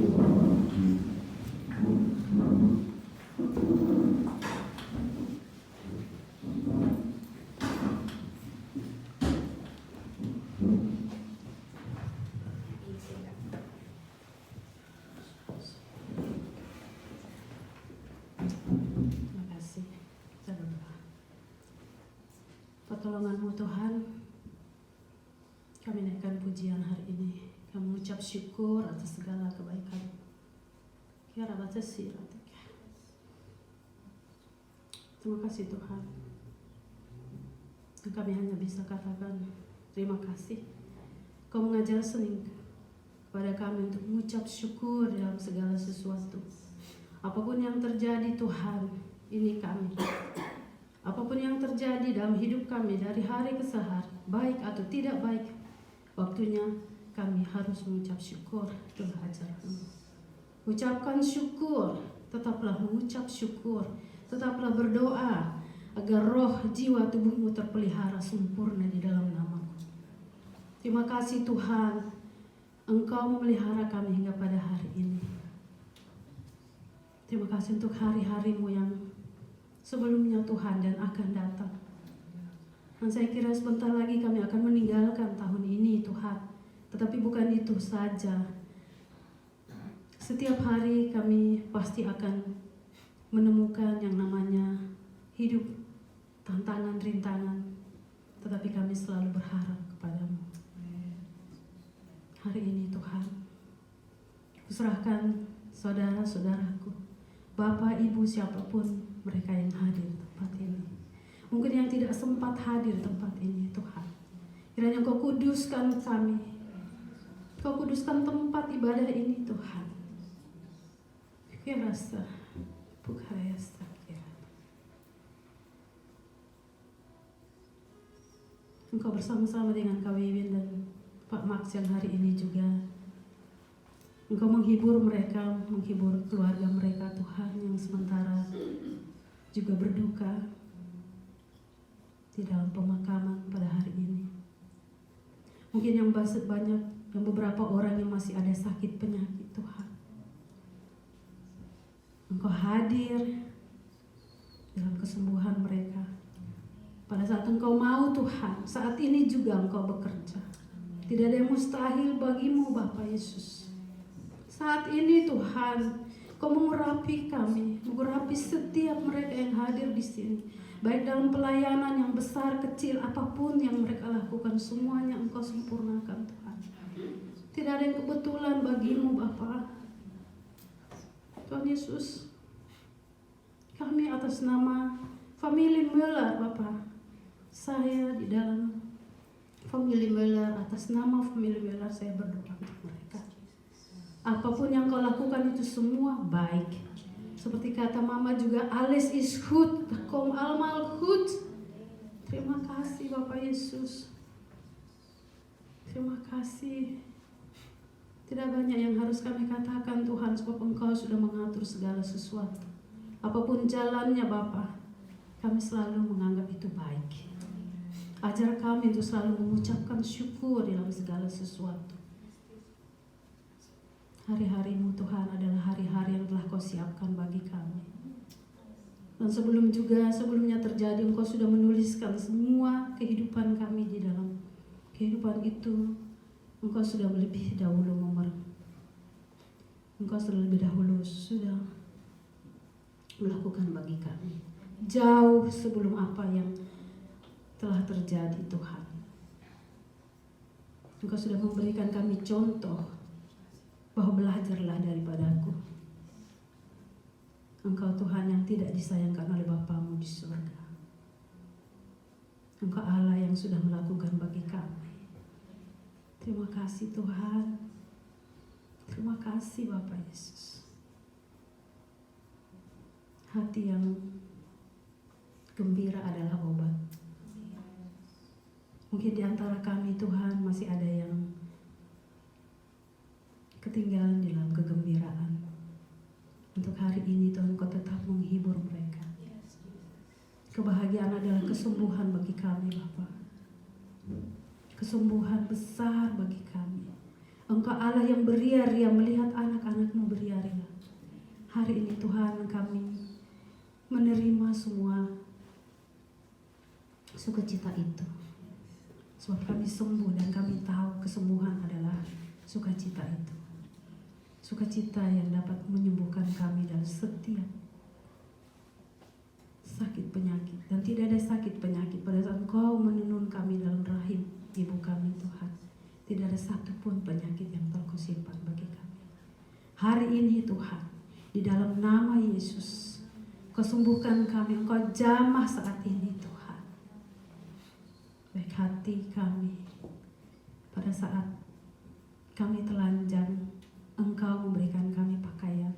Pertolongan-Mu Tuhan, kami naikkan pujian hari ini. Kami mengucap syukur atas segala kebaikan. Terima kasih Tuhan. Dan kami hanya bisa katakan terima kasih. Kau mengajar sering kepada kami untuk mengucap syukur dalam segala sesuatu. Apapun yang terjadi Tuhan, ini kami. Apapun yang terjadi dalam hidup kami dari hari ke hari, baik atau tidak baik, waktunya kami harus mengucap syukur. Itulah ajaran-Mu. Ucapkan syukur, tetaplah mengucap syukur, tetaplah berdoa agar roh, jiwa, tubuhmu terpelihara sempurna di dalam nama-Mu. Terima kasih Tuhan, Engkau memelihara kami hingga pada hari ini. Terima kasih untuk hari-hari-Mu yang sebelumnya Tuhan dan akan datang. Dan saya kira sebentar lagi kami akan meninggalkan tahun ini Tuhan. Tetapi bukan itu saja. Setiap hari kami pasti akan menemukan yang namanya hidup, tantangan, rintangan. Tetapi kami selalu berharap kepada-Mu. Hari ini Tuhan, kuserahkan saudara-saudaraku, Bapak, Ibu, siapapun mereka yang hadir di tempat ini. Mungkin yang tidak sempat hadir di tempat ini Tuhan. Kiranya Engkau kuduskan kami. Engkau kuduskan tempat ibadah ini Tuhan. Kirasa, Bukhayasta, Engkau bersama-sama dengan Kak Wiwin dan Pak Max yang hari ini juga Engkau menghibur mereka, menghibur keluarga mereka Tuhan yang sementara juga berduka di dalam pemakaman pada hari ini. Mungkin yang banyak, yang beberapa orang yang masih ada sakit penyakit Tuhan. Engkau hadir dalam kesembuhan mereka. Pada saat Engkau mau Tuhan, saat ini juga Engkau bekerja. Tidak ada yang mustahil bagimu Bapa Yesus. Saat ini Tuhan, Kau mengurapi kami, mengurapi setiap mereka yang hadir di sini. Baik dalam pelayanan yang besar, kecil, apapun yang mereka lakukan, semuanya Engkau sempurnakan Tuhan. Tidak ada yang kebetulan bagimu Bapa. Tuhan Yesus, kami atas nama famili Müller Bapa, saya di dalam famili Müller, atas nama famili Müller saya berdoa untuk mereka. Apapun yang Kau lakukan itu semua baik. Seperti kata Mama juga, alles is gut, kom allemaal goed. Terima kasih Bapak Yesus. Terima kasih. Tidak banyak yang harus kami katakan Tuhan, sebab Engkau sudah mengatur segala sesuatu. Apapun jalannya Bapa, kami selalu menganggap itu baik. Ajar kami untuk selalu mengucapkan syukur dalam segala sesuatu. Hari-hari-Mu Tuhan adalah hari-hari yang telah Kau siapkan bagi kami. Dan sebelumnya terjadi, Engkau sudah menuliskan semua kehidupan kami di dalam kehidupan itu. Engkau sudah lebih dahulu Engkau sudah lebih dahulu sudah melakukan bagi kami. Jauh sebelum apa yang telah terjadi Tuhan. Engkau sudah memberikan kami contoh bahwa belajarlah daripadaku. Engkau Tuhan yang tidak disayangkan oleh Bapamu di surga. Engkau Allah yang sudah melakukan bagi kami. Terima kasih Tuhan. Terima kasih Bapak Yesus. Hati yang gembira adalah obat. Mungkin di antara kami Tuhan masih ada yang ketinggalan di dalam kegembiraan. Untuk hari ini Tuhan Kau tetap menghibur mereka. Kebahagiaan adalah kesembuhan bagi kami Bapak. Kesembuhan besar bagi kami. Engkau Allah yang beria-ria melihat anak-anak-Mu beria-ria. Hari ini Tuhan kami menerima semua sukacita itu. Sebab kami sembuh dan kami tahu kesembuhan adalah sukacita itu. Sukacita yang dapat menyembuhkan kami dari setiap sakit penyakit. Dan tidak ada sakit penyakit pada saat Engkau menenun kami dalam rahim ibu kami Tuhan. Tidak ada satupun penyakit yang telah Kau simpan bagi kami. Hari ini Tuhan, di dalam nama Yesus, Kau sembuhkan kami, Engkau jamah saat ini Tuhan. Baik hati kami, pada saat kami telanjang, Engkau memberikan kami pakaian.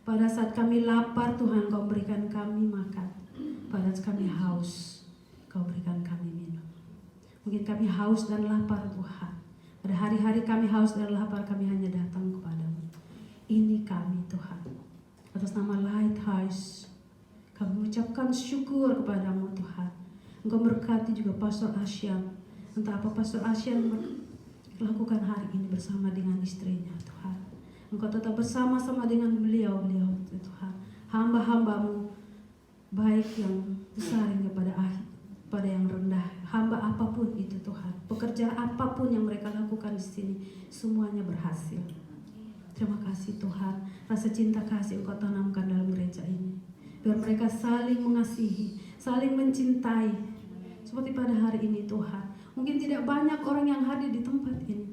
Pada saat kami lapar Tuhan, Kau berikan kami makan. Pada saat kami haus, Kau berikan kami minum. Mungkin kami haus dan lapar Tuhan. Pada hari-hari kami haus dan lapar, kami hanya datang kepadamu. Ini kami Tuhan. Atas nama Lighthouse, kami mengucapkan syukur kepadamu Tuhan. Engkau berkati juga Pastor Asyan. Entah apa Pastor Asyan lakukan hari ini bersama dengan istrinya Tuhan. Engkau tetap bersama-sama dengan beliau-beliau Tuhan. Hamba-hambamu, baik yang besar hingga pada yang rendah, hamba apapun itu Tuhan, pekerjaan apapun yang mereka lakukan di sini, semuanya berhasil. Terima kasih Tuhan, rasa cinta kasih Engkau tanamkan dalam gereja ini, biar mereka saling mengasihi, saling mencintai, seperti pada hari ini Tuhan. Mungkin tidak banyak orang yang hadir di tempat ini,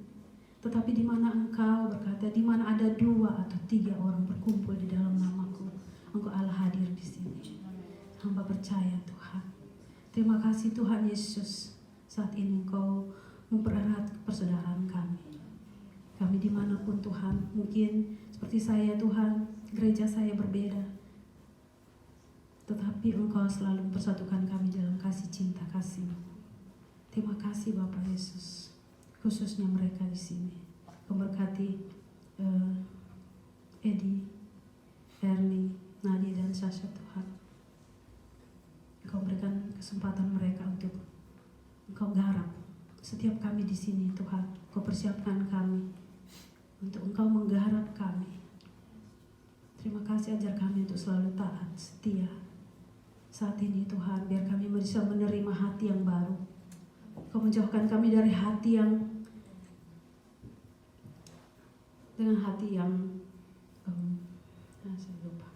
tetapi di mana Engkau berkata, di mana ada 2 atau 3 orang berkumpul di dalam namaku, Engkau Allah hadir di sini. Hamba percaya Tuhan. Terima kasih Tuhan Yesus. Saat ini Engkau mempererat persaudaraan kami. Kami dimanapun Tuhan, mungkin seperti saya Tuhan, gereja saya berbeda, tetapi Engkau selalu mempersatukan kami dalam kasih cinta kasih-Mu. Terima kasih Bapak Yesus, khususnya mereka di sini. Kau berkati Edi, Ernie, Nadia dan Sasha Tuhan. Engkau berikan kesempatan mereka untuk Engkau garap setiap kami di sini Tuhan. Engkau persiapkan kami untuk Engkau menggarap kami. Terima kasih, ajar kami untuk selalu taat, setia. Saat ini Tuhan, biar kami bisa menerima hati yang baru. Engkau menjauhkan kami dari hati yang dengan hati yang saya lupa.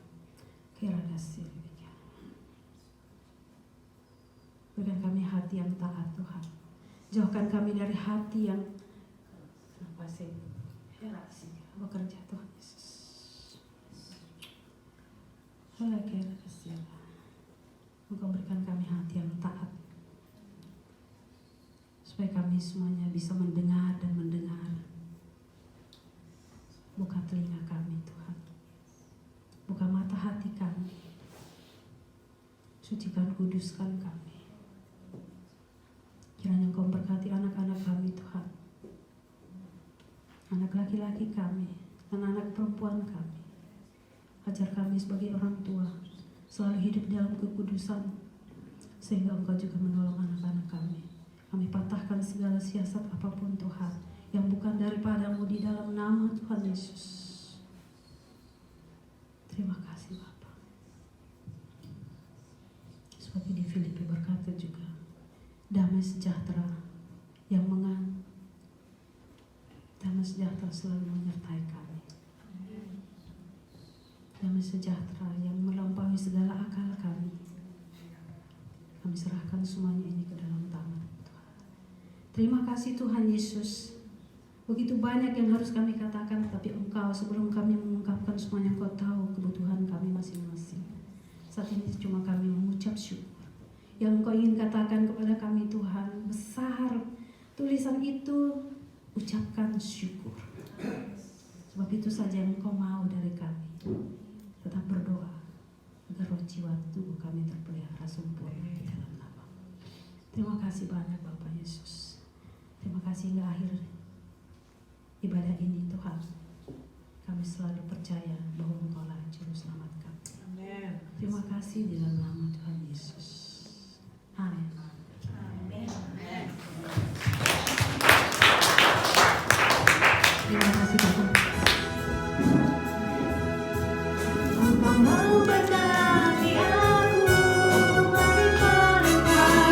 Keradasi. Berikan kami hati yang taat Tuhan. Jauhkan kami dari hati yang kenapa sih? Bekerja Tuhan Yesus. Engkau berikan kami hati yang taat, supaya kami semuanya bisa mendengar dan mendengar. Buka telinga kami Tuhan, buka mata hati kami, sucikan kuduskan kami. Kiranya Engkau berkati anak-anak kami Tuhan, anak laki-laki kami dan anak perempuan kami. Ajar kami sebagai orang tua selalu hidup dalam kekudusan, sehingga Engkau juga menolong anak-anak kami. Kami patahkan segala siasat apapun Tuhan yang bukan daripada-Mu di dalam nama Tuhan Yesus. Terima kasih Bapa. Seperti di Filipi berkata juga, damai sejahtera yang damai sejahtera selalu menyertai kami. Damai sejahtera yang melampaui segala akal kami. Kami serahkan semuanya ini ke dalam tangan Tuhan. Terima kasih Tuhan Yesus. Begitu banyak yang harus kami katakan, tapi Engkau sebelum kami mengungkapkan semuanya, Engkau tahu kebutuhan kami masing-masing. Saat ini cuma kami mengucap syukur. Yang Engkau ingin katakan kepada kami Tuhan, besar tulisan itu, ucapkan syukur. Sebab itu saja yang Engkau mau dari kami. Tetap berdoa agar roh jiwa tubuh kami terpelihara sempurna di dalam nama. Terima kasih banyak Bapak Yesus. Terima kasih hingga akhir ibadah ini Tuhan. Kami selalu percaya bahwa Engkaulah juru selamat kami. Amin. Terima kasih di dalam nama Tuhan Yesus. Amin. Terima kasih Bapak. Engkau mau berkati aku dalam keluhan daerahku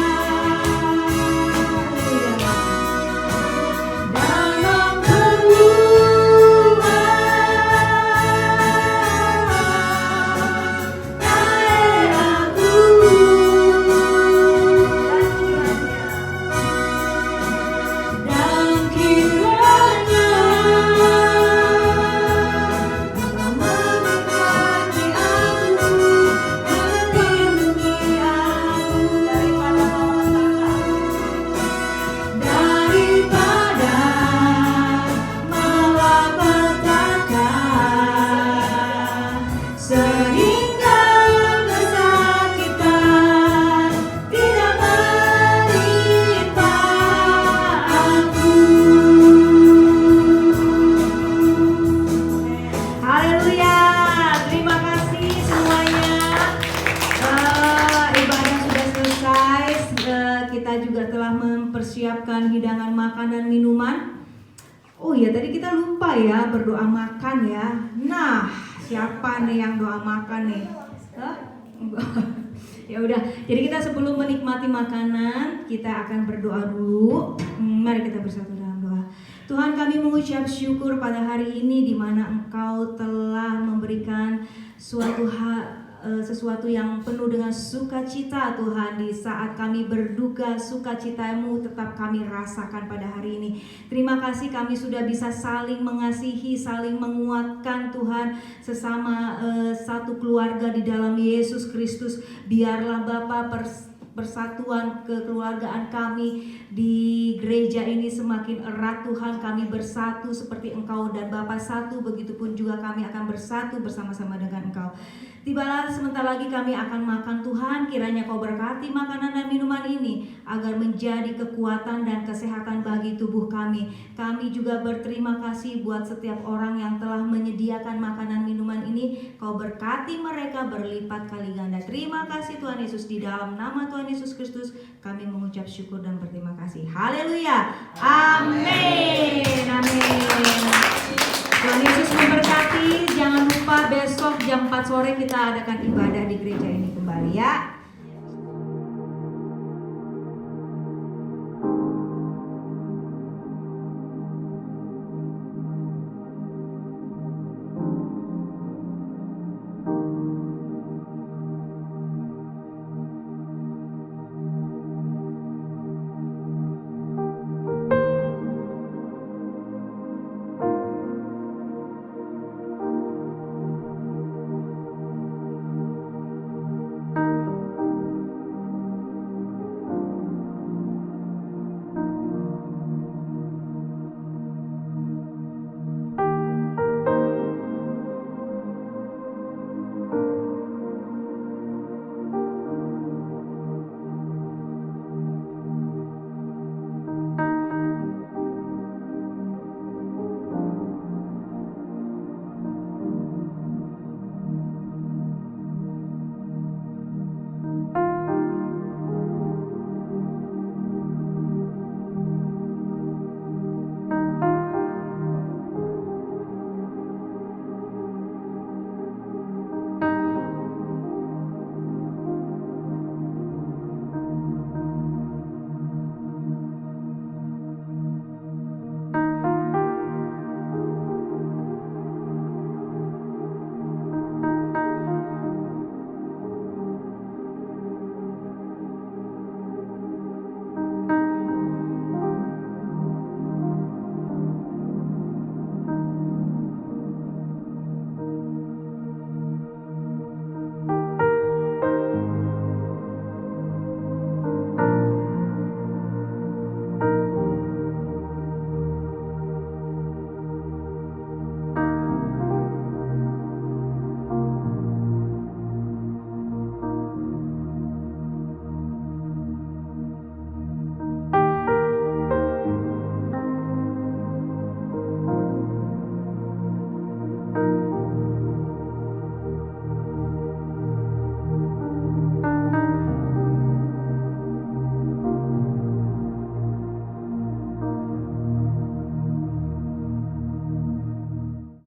dan kiranya Engkau memberkati aku, melindungi aku daripada malapetaka, sehingga kesakitan tidak menimpa aku. Haleluya, terima kasih semuanya. Ibadah sudah selesai. Kita juga telah mempersiapkan hidangan makan dan minuman. Oh iya, tadi kita lupa ya berdoa makan ya. Nah, siapa nih yang doa makan nih? Hah? Ya udah, jadi kita sebelum menikmati makanan, kita akan berdoa dulu. Mari kita bersatu dalam doa. Tuhan, kami mengucap syukur pada hari ini di mana Engkau telah memberikan sesuatu yang penuh dengan sukacita Tuhan. Di saat kami berduka, sukacita-Mu tetap kami rasakan pada hari ini. Terima kasih kami sudah bisa saling mengasihi, saling menguatkan Tuhan, sesama satu keluarga di dalam Yesus Kristus. Biarlah Bapa persatuan kekeluargaan kami di gereja ini semakin erat Tuhan. Kami bersatu seperti Engkau dan Bapa satu, begitupun juga kami akan bersatu bersama-sama dengan Engkau. Tibalah sebentar lagi kami akan makan Tuhan, kiranya Kau berkati makanan dan minuman ini agar menjadi kekuatan dan kesehatan bagi tubuh kami. Kami juga berterima kasih buat setiap orang yang telah menyediakan makanan minuman ini. Kau berkati mereka berlipat kali ganda. Terima kasih Tuhan Yesus, di dalam nama Tuhan Yesus Kristus kami mengucap syukur dan berterima kasih. Haleluya. Amin. Amin. Tuhan Yesus memberkati. Jangan lupa besok jam 4 sore kita adakan ibadah di gereja ini kembali ya.